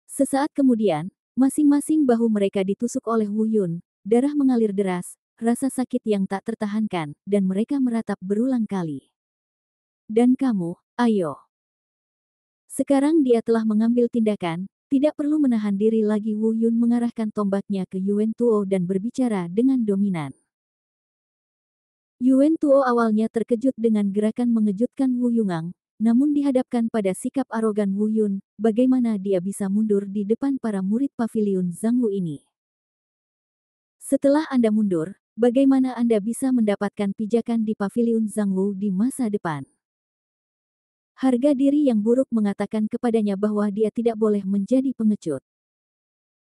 Sesaat kemudian, masing-masing bahu mereka ditusuk oleh Wu Yun, darah mengalir deras, rasa sakit yang tak tertahankan, dan mereka meratap berulang kali. Dan kamu, ayo. Sekarang dia telah mengambil tindakan, tidak perlu menahan diri lagi. Wu Yun mengarahkan tombaknya ke Yuan Tuo dan berbicara dengan dominan. Yuan Tuo awalnya terkejut dengan gerakan mengejutkan Wu Yungang, namun dihadapkan pada sikap arogan Wu Yun, bagaimana dia bisa mundur di depan para murid paviliun Zhangwu ini? Setelah Anda mundur, bagaimana Anda bisa mendapatkan pijakan di paviliun Zhangwu di masa depan? Harga diri yang buruk mengatakan kepadanya bahwa dia tidak boleh menjadi pengecut.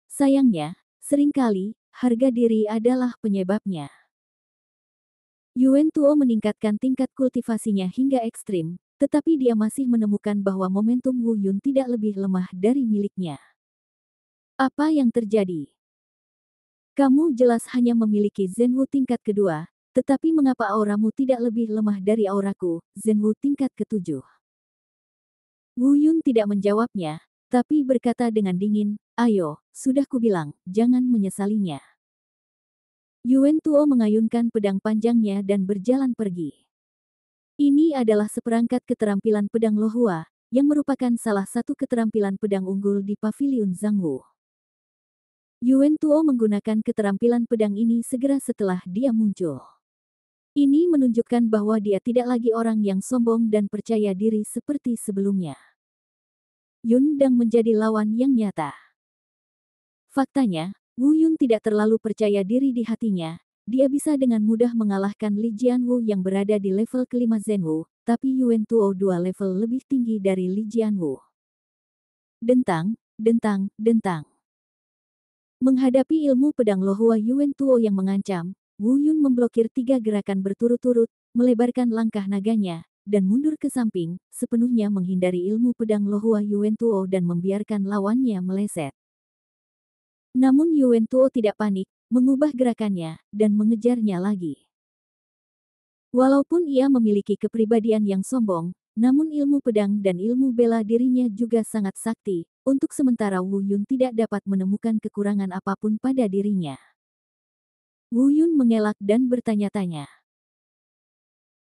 Sayangnya, seringkali, harga diri adalah penyebabnya. Yuan Tuo meningkatkan tingkat kultivasinya hingga ekstrim, tetapi dia masih menemukan bahwa momentum Wu Yun tidak lebih lemah dari miliknya. Apa yang terjadi? Kamu jelas hanya memiliki Zhenwu tingkat kedua, tetapi mengapa auramu tidak lebih lemah dari auraku, Zhenwu tingkat ketujuh? Wu Yun tidak menjawabnya, tapi berkata dengan dingin, ayo, sudah kubilang, jangan menyesalinya. Yuan Tuo mengayunkan pedang panjangnya dan berjalan pergi. Ini adalah seperangkat keterampilan pedang Lohua, yang merupakan salah satu keterampilan pedang unggul di paviliun Zhangwu. Yuan Tuo menggunakan keterampilan pedang ini segera setelah dia muncul. Ini menunjukkan bahwa dia tidak lagi orang yang sombong dan percaya diri seperti sebelumnya. Yun Dang menjadi lawan yang nyata. Faktanya, Wu Yun tidak terlalu percaya diri di hatinya. Dia bisa dengan mudah mengalahkan Li Jianwu yang berada di level kelima Zhenwu, tapi Yuan Tuo 2 level lebih tinggi dari Li Jianwu. Dentang. Menghadapi ilmu pedang Lohua Yuan Tuo yang mengancam, Wu Yun memblokir 3 gerakan berturut-turut, melebarkan langkah naganya, dan mundur ke samping, sepenuhnya menghindari ilmu pedang Lohua Yuan Tuo dan membiarkan lawannya meleset. Namun Yuan Tuo tidak panik, mengubah gerakannya, dan mengejarnya lagi. Walaupun ia memiliki kepribadian yang sombong, namun ilmu pedang dan ilmu bela dirinya juga sangat sakti. Untuk sementara Wu Yun tidak dapat menemukan kekurangan apapun pada dirinya. Wu Yun mengelak dan bertanya-tanya.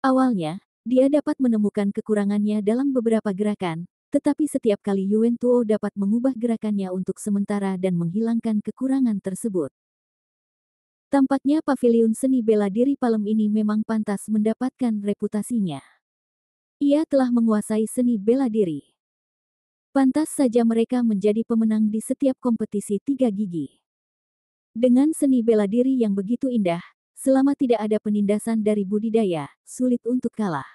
Awalnya, dia dapat menemukan kekurangannya dalam beberapa gerakan, tetapi setiap kali Yuan Tuo dapat mengubah gerakannya untuk sementara dan menghilangkan kekurangan tersebut. Tampaknya paviliun seni bela diri Palem ini memang pantas mendapatkan reputasinya. Ia telah menguasai seni bela diri. Pantas saja mereka menjadi pemenang di setiap kompetisi 3 gigi. Dengan seni bela diri yang begitu indah, selama tidak ada penindasan dari budidaya, sulit untuk kalah.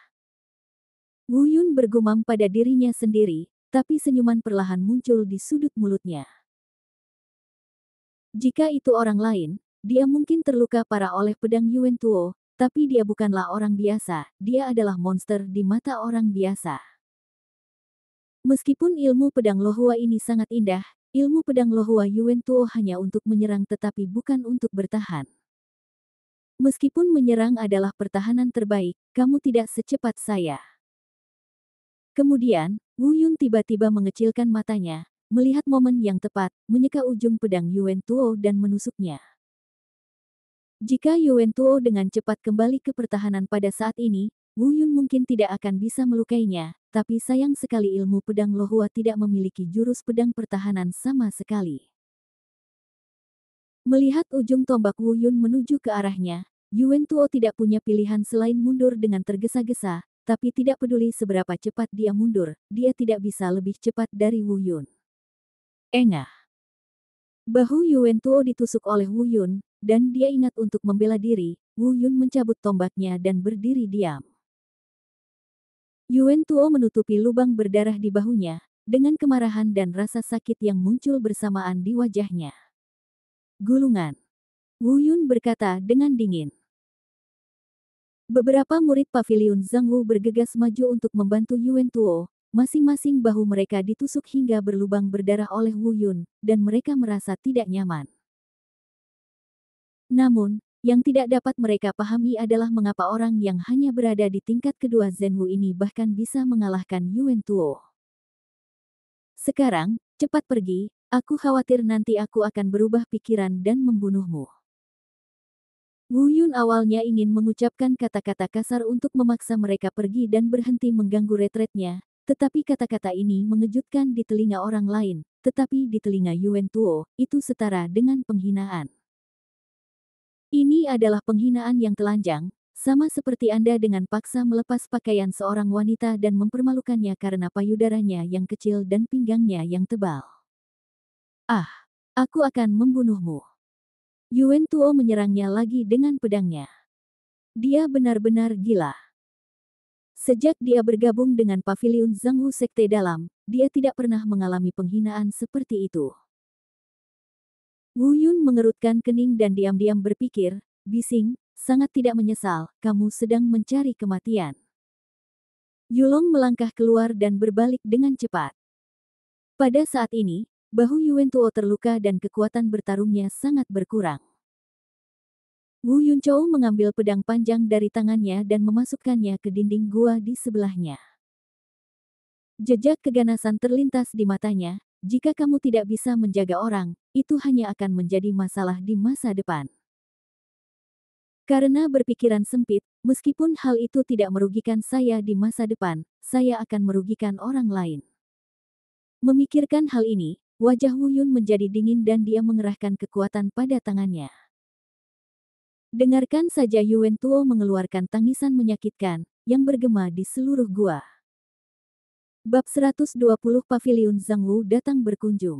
Wu Yun bergumam pada dirinya sendiri, tapi senyuman perlahan muncul di sudut mulutnya. Jika itu orang lain, dia mungkin terluka parah oleh pedang Yuan Tuo, tapi dia bukanlah orang biasa, dia adalah monster di mata orang biasa. Meskipun ilmu pedang Lohua ini sangat indah, ilmu pedang Lohua Yuan Tuo hanya untuk menyerang tetapi bukan untuk bertahan. Meskipun menyerang adalah pertahanan terbaik, kamu tidak secepat saya. Kemudian, Wu Yun tiba-tiba mengecilkan matanya, melihat momen yang tepat, menyeka ujung pedang Yuan Tuo dan menusuknya. Jika Yuan Tuo dengan cepat kembali ke pertahanan pada saat ini, Wu Yun mungkin tidak akan bisa melukainya, tapi sayang sekali ilmu pedang Lohua tidak memiliki jurus pedang pertahanan sama sekali. Melihat ujung tombak Wu Yun menuju ke arahnya, Yuan Tuo tidak punya pilihan selain mundur dengan tergesa-gesa, tapi tidak peduli seberapa cepat dia mundur, dia tidak bisa lebih cepat dari Wu Yun. Engah. Bahu Yuan Tuo ditusuk oleh Wu Yun, dan dia ingat untuk membela diri. Wu Yun mencabut tombaknya dan berdiri diam. Yuan Tuo menutupi lubang berdarah di bahunya, dengan kemarahan dan rasa sakit yang muncul bersamaan di wajahnya. Gulungan. Wu Yun berkata dengan dingin. Beberapa murid paviliun Zhangwu bergegas maju untuk membantu Yuan Tuo. Masing-masing bahu mereka ditusuk hingga berlubang berdarah oleh Wu Yun, dan mereka merasa tidak nyaman. Namun, yang tidak dapat mereka pahami adalah mengapa orang yang hanya berada di tingkat kedua Zhenwu ini bahkan bisa mengalahkan Yuan Tuo. Sekarang, cepat pergi, aku khawatir nanti aku akan berubah pikiran dan membunuhmu. Wu Yun awalnya ingin mengucapkan kata-kata kasar untuk memaksa mereka pergi dan berhenti mengganggu retretnya, tetapi kata-kata ini mengejutkan di telinga orang lain, tetapi di telinga Yuan Tuo, itu setara dengan penghinaan. Ini adalah penghinaan yang telanjang, sama seperti Anda dengan paksa melepas pakaian seorang wanita dan mempermalukannya karena payudaranya yang kecil dan pinggangnya yang tebal. Ah, aku akan membunuhmu. Yuan Tuo menyerangnya lagi dengan pedangnya. Dia benar-benar gila. Sejak dia bergabung dengan paviliun Zhangwu Sekte Dalam, dia tidak pernah mengalami penghinaan seperti itu. Wu Yun mengerutkan kening dan diam-diam berpikir, bising, sangat tidak menyesal, kamu sedang mencari kematian. Yulong melangkah keluar dan berbalik dengan cepat. Pada saat ini, bahu Yuan Tuo terluka dan kekuatan bertarungnya sangat berkurang. Wu Yunchou mengambil pedang panjang dari tangannya dan memasukkannya ke dinding gua di sebelahnya. Jejak keganasan terlintas di matanya, jika kamu tidak bisa menjaga orang, itu hanya akan menjadi masalah di masa depan. Karena berpikiran sempit, meskipun hal itu tidak merugikan saya di masa depan, saya akan merugikan orang lain. Memikirkan hal ini, wajah Wu Yun menjadi dingin dan dia mengerahkan kekuatan pada tangannya. Dengarkan saja Yuan Tuo mengeluarkan tangisan menyakitkan, yang bergema di seluruh gua. Bab 120 Paviliun Zhangwu datang berkunjung.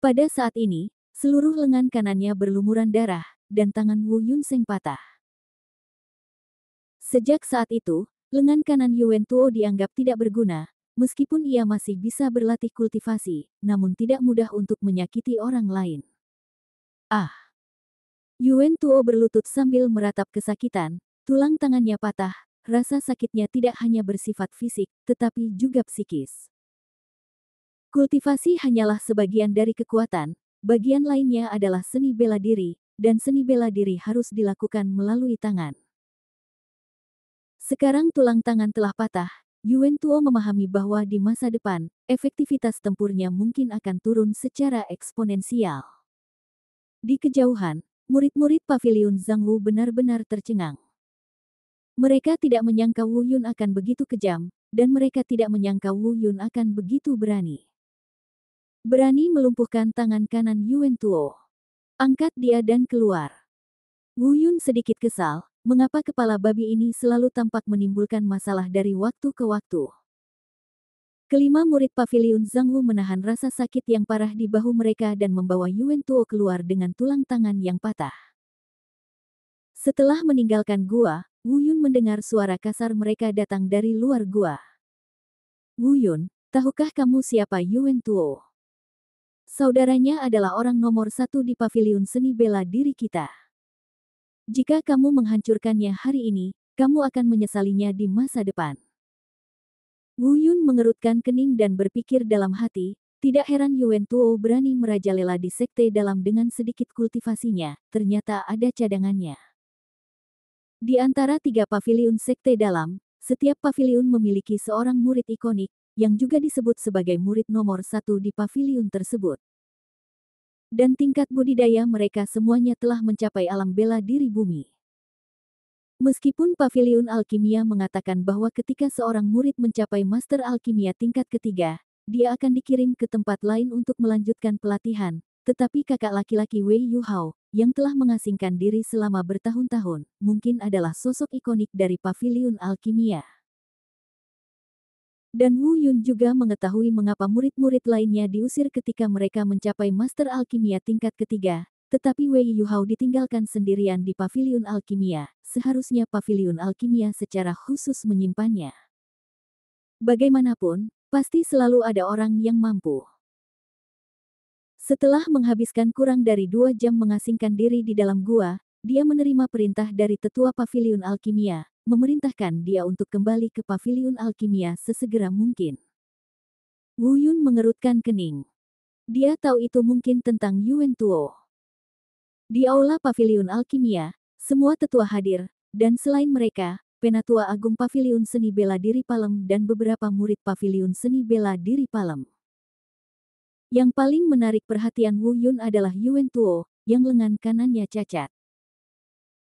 Pada saat ini, seluruh lengan kanannya berlumuran darah, dan tangan Wu Yun Seng patah. Sejak saat itu, lengan kanan Yuan Tuo dianggap tidak berguna, meskipun ia masih bisa berlatih kultivasi, namun tidak mudah untuk menyakiti orang lain. Ah! Yuan Tuo berlutut sambil meratap kesakitan, tulang tangannya patah, rasa sakitnya tidak hanya bersifat fisik, tetapi juga psikis. Kultivasi hanyalah sebagian dari kekuatan, bagian lainnya adalah seni bela diri, dan seni bela diri harus dilakukan melalui tangan. Sekarang tulang tangan telah patah, Yuan Tuo memahami bahwa di masa depan, efektivitas tempurnya mungkin akan turun secara eksponensial. Di kejauhan, murid-murid paviliun Zhangwu benar-benar tercengang. Mereka tidak menyangka Wu Yun akan begitu kejam, dan mereka tidak menyangka Wu Yun akan begitu berani. Berani melumpuhkan tangan kanan Yuan Tuo. Angkat dia dan keluar. Wu Yun sedikit kesal, mengapa kepala babi ini selalu tampak menimbulkan masalah dari waktu ke waktu. Kelima murid paviliun Zhangwu menahan rasa sakit yang parah di bahu mereka dan membawa Yuan Tuo keluar dengan tulang tangan yang patah. Setelah meninggalkan gua, Wu Yun mendengar suara kasar mereka datang dari luar gua. Wu Yun, tahukah kamu siapa Yuan Tuo? Saudaranya adalah orang nomor 1 di paviliun seni bela diri kita. Jika kamu menghancurkannya hari ini, kamu akan menyesalinya di masa depan. Wu Yun mengerutkan kening dan berpikir dalam hati, tidak heran Yuan Tuo berani merajalela di sekte dalam dengan sedikit kultivasinya, ternyata ada cadangannya. Di antara 3 paviliun sekte dalam, setiap paviliun memiliki seorang murid ikonik, yang juga disebut sebagai murid nomor 1 di paviliun tersebut. Dan tingkat budidaya mereka semuanya telah mencapai alam bela diri bumi. Meskipun paviliun alkimia mengatakan bahwa ketika seorang murid mencapai master alkimia tingkat ketiga, dia akan dikirim ke tempat lain untuk melanjutkan pelatihan, tetapi kakak laki-laki Wei Yuhao, yang telah mengasingkan diri selama bertahun-tahun, mungkin adalah sosok ikonik dari paviliun alkimia. Dan Wu Yun juga mengetahui mengapa murid-murid lainnya diusir ketika mereka mencapai master alkimia tingkat ketiga, tetapi Wei Yuhao ditinggalkan sendirian di paviliun alkimia, seharusnya paviliun alkimia secara khusus menyimpannya. Bagaimanapun, pasti selalu ada orang yang mampu. Setelah menghabiskan kurang dari 2 jam mengasingkan diri di dalam gua, dia menerima perintah dari tetua paviliun alkimia, memerintahkan dia untuk kembali ke paviliun alkimia sesegera mungkin. Wu Yun mengerutkan kening. Dia tahu itu mungkin tentang Yuan Tuo. Di aula paviliun alkimia, semua tetua hadir, dan selain mereka, Penatua Agung Paviliun Seni Bela Diri Palem dan beberapa murid Paviliun Seni Bela Diri Palem. Yang paling menarik perhatian Wu Yun adalah Yuan Tuo, yang lengan kanannya cacat.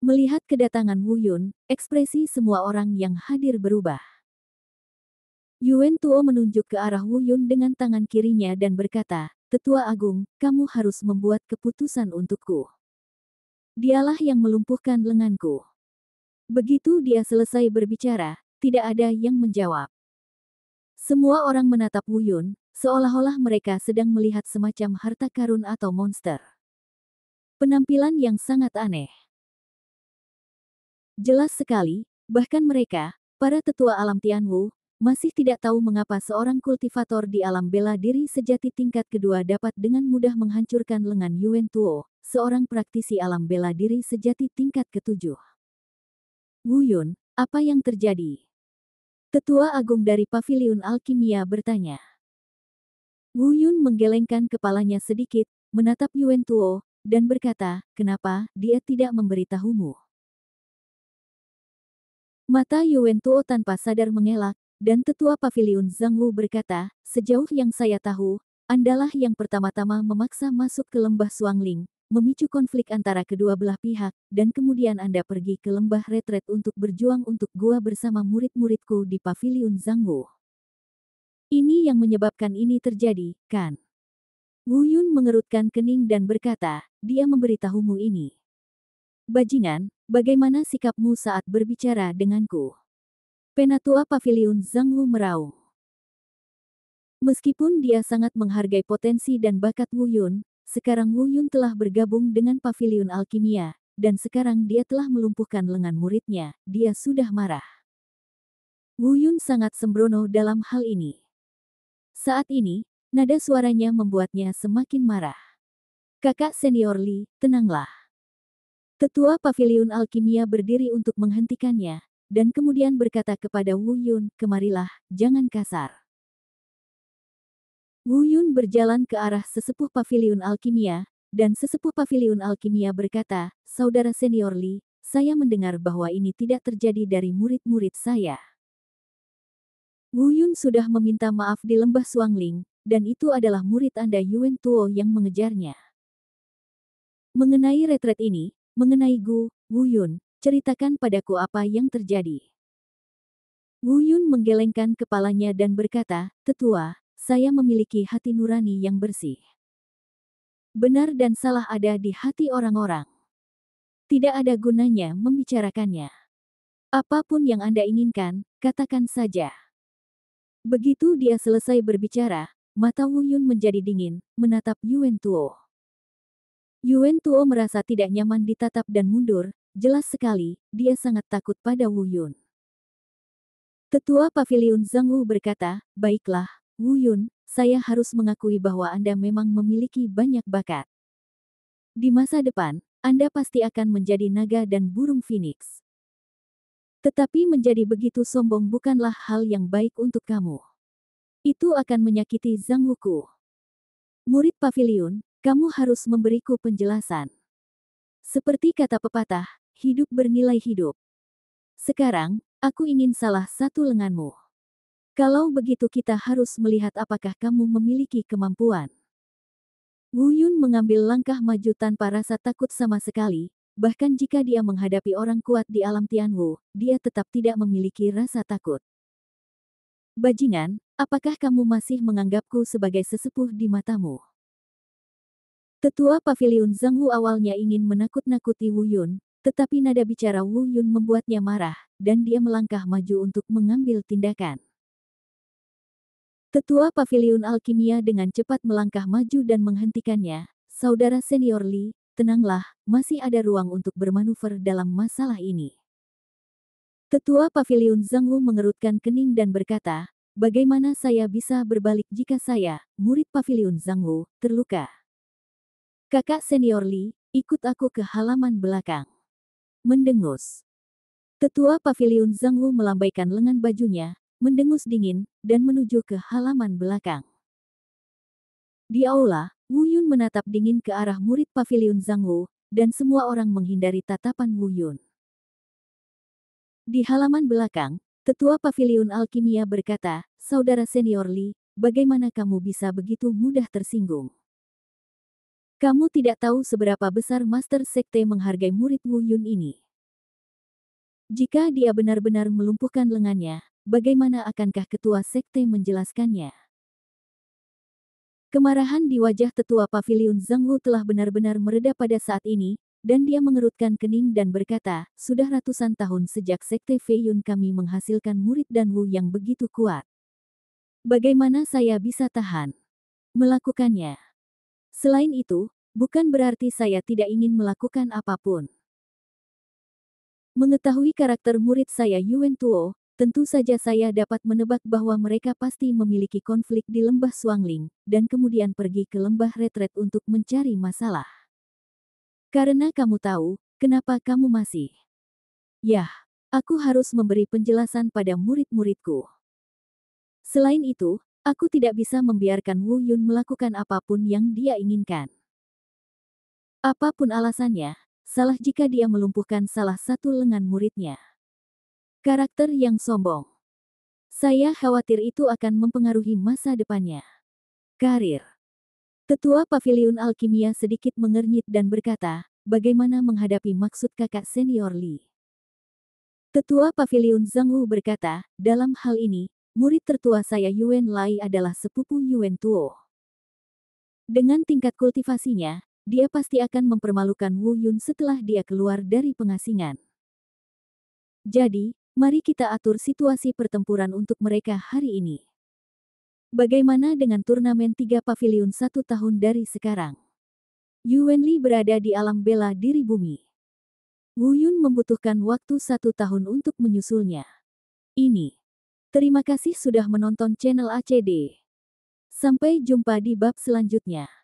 Melihat kedatangan Wu Yun, ekspresi semua orang yang hadir berubah. Yuan Tuo menunjuk ke arah Wu Yun dengan tangan kirinya dan berkata, "Tetua Agung, kamu harus membuat keputusan untukku." Dialah yang melumpuhkan lenganku. Begitu dia selesai berbicara, tidak ada yang menjawab. Semua orang menatap Wu Yun, seolah-olah mereka sedang melihat semacam harta karun atau monster. Penampilan yang sangat aneh. Jelas sekali, bahkan mereka, para tetua alam Tianwu, masih tidak tahu mengapa seorang kultivator di alam bela diri sejati tingkat kedua dapat dengan mudah menghancurkan lengan Yuan Tuo, seorang praktisi alam bela diri sejati tingkat ketujuh. Wu Yun, apa yang terjadi? Tetua Agung dari Paviliun Alkimia bertanya. Wu Yun menggelengkan kepalanya sedikit, menatap Yuan Tuo, dan berkata, "Kenapa dia tidak memberitahumu?" Mata Yuan Tuo tanpa sadar mengelak, dan tetua Paviliun Zhang Wu berkata, "Sejauh yang saya tahu, Andalah yang pertama-tama memaksa masuk ke lembah Suangling, memicu konflik antara kedua belah pihak, dan kemudian Anda pergi ke lembah retret untuk berjuang untuk gua bersama murid-muridku di Paviliun Zhang Wu. Ini yang menyebabkan ini terjadi, kan?" Wu Yun mengerutkan kening dan berkata, "Dia memberitahumu ini. Bajingan, bagaimana sikapmu saat berbicara denganku?" Penatua Paviliun Zhang Wu meraung. Meskipun dia sangat menghargai potensi dan bakat Wu Yun, sekarang Wu Yun telah bergabung dengan Paviliun Alkimia, dan sekarang dia telah melumpuhkan lengan muridnya, dia sudah marah. Wu Yun sangat sembrono dalam hal ini. Saat ini, nada suaranya membuatnya semakin marah. "Kakak senior Li, tenanglah." Tetua Paviliun Alkimia berdiri untuk menghentikannya, dan kemudian berkata kepada Wu Yun, "Kemarilah, jangan kasar." Wu Yun berjalan ke arah sesepuh Paviliun Alkimia, dan sesepuh Paviliun Alkimia berkata, "Saudara senior Li, saya mendengar bahwa ini tidak terjadi dari murid-murid saya." Wu Yun sudah meminta maaf di lembah Suangling, dan itu adalah murid Anda Yuan Tuo yang mengejarnya. Mengenai retret ini, mengenai Wu Yun, ceritakan padaku apa yang terjadi. Wu Yun menggelengkan kepalanya dan berkata, "Tetua, saya memiliki hati nurani yang bersih. Benar dan salah ada di hati orang-orang. Tidak ada gunanya membicarakannya. Apapun yang Anda inginkan, katakan saja." Begitu dia selesai berbicara, mata Wu Yun menjadi dingin, menatap Yuan Tuo. Yuan Tuo merasa tidak nyaman ditatap dan mundur, jelas sekali, dia sangat takut pada Wu Yun. Tetua Paviliun Zhang Wu berkata, "Baiklah, Wu Yun, saya harus mengakui bahwa Anda memang memiliki banyak bakat. Di masa depan, Anda pasti akan menjadi naga dan burung phoenix. Tetapi menjadi begitu sombong bukanlah hal yang baik untuk kamu. Itu akan menyakiti Zhang Wuku. Murid Paviliun, kamu harus memberiku penjelasan. Seperti kata pepatah, hidup bernilai hidup. Sekarang, aku ingin salah satu lenganmu. Kalau begitu kita harus melihat apakah kamu memiliki kemampuan. Wu Yun mengambil langkah maju tanpa rasa takut sama sekali, bahkan jika dia menghadapi orang kuat di alam Tianwu, dia tetap tidak memiliki rasa takut. Bajingan, apakah kamu masih menganggapku sebagai sesepuh di matamu? Tetua Paviliun Zhang Wu awalnya ingin menakut-nakuti Wu Yun, tetapi nada bicara Wu Yun membuatnya marah, dan dia melangkah maju untuk mengambil tindakan. Tetua Paviliun Alkimia dengan cepat melangkah maju dan menghentikannya. Saudara senior Li, tenanglah, masih ada ruang untuk bermanuver dalam masalah ini. Tetua Paviliun Zhang Wu mengerutkan kening dan berkata, bagaimana saya bisa berbalik jika saya, murid Paviliun Zhang Wu, terluka? Kakak senior Li, ikut aku ke halaman belakang. Mendengus. Tetua Paviliun Zhang Wu melambaikan lengan bajunya, mendengus dingin, dan menuju ke halaman belakang. Di aula, Wu Yun menatap dingin ke arah murid Paviliun Zhang Wu, dan semua orang menghindari tatapan Wu Yun. Di halaman belakang, Tetua Paviliun Alkimia berkata, Saudara senior Li, bagaimana kamu bisa begitu mudah tersinggung? Kamu tidak tahu seberapa besar Master Sekte menghargai murid Wu Yun ini. Jika dia benar-benar melumpuhkan lengannya, bagaimana akankah ketua sekte menjelaskannya? Kemarahan di wajah tetua Paviliun Zhang Wu telah benar-benar mereda pada saat ini, dan dia mengerutkan kening dan berkata, sudah ratusan tahun sejak sekte Fei Yun kami menghasilkan murid dan Wu yang begitu kuat. Bagaimana saya bisa tahan melakukannya? Selain itu, bukan berarti saya tidak ingin melakukan apapun. Mengetahui karakter murid saya Yuan Tuo, tentu saja saya dapat menebak bahwa mereka pasti memiliki konflik di lembah Suangling, dan kemudian pergi ke lembah retret untuk mencari masalah. Karena kamu tahu, kenapa kamu masih. Yah, aku harus memberi penjelasan pada murid-muridku. Selain itu, aku tidak bisa membiarkan Wu Yun melakukan apapun yang dia inginkan. Apapun alasannya, salah jika dia melumpuhkan salah satu lengan muridnya. Karakter yang sombong. Saya khawatir itu akan mempengaruhi masa depannya. Karir. Tetua Paviliun Alkimia sedikit mengernyit dan berkata, bagaimana menghadapi maksud kakak senior Li? Tetua Paviliun Zhang Wu berkata, dalam hal ini, murid tertua saya Yuan Lai adalah sepupu Yuan Tuo. Dengan tingkat kultivasinya, dia pasti akan mempermalukan Wu Yun setelah dia keluar dari pengasingan. Jadi, mari kita atur situasi pertempuran untuk mereka hari ini. Bagaimana dengan turnamen 3 paviliun 1 tahun dari sekarang? Yuan Li berada di alam bela diri bumi. Wu Yun membutuhkan waktu 1 tahun untuk menyusulnya. Ini. Terima kasih sudah menonton channel ACD. Sampai jumpa di bab selanjutnya.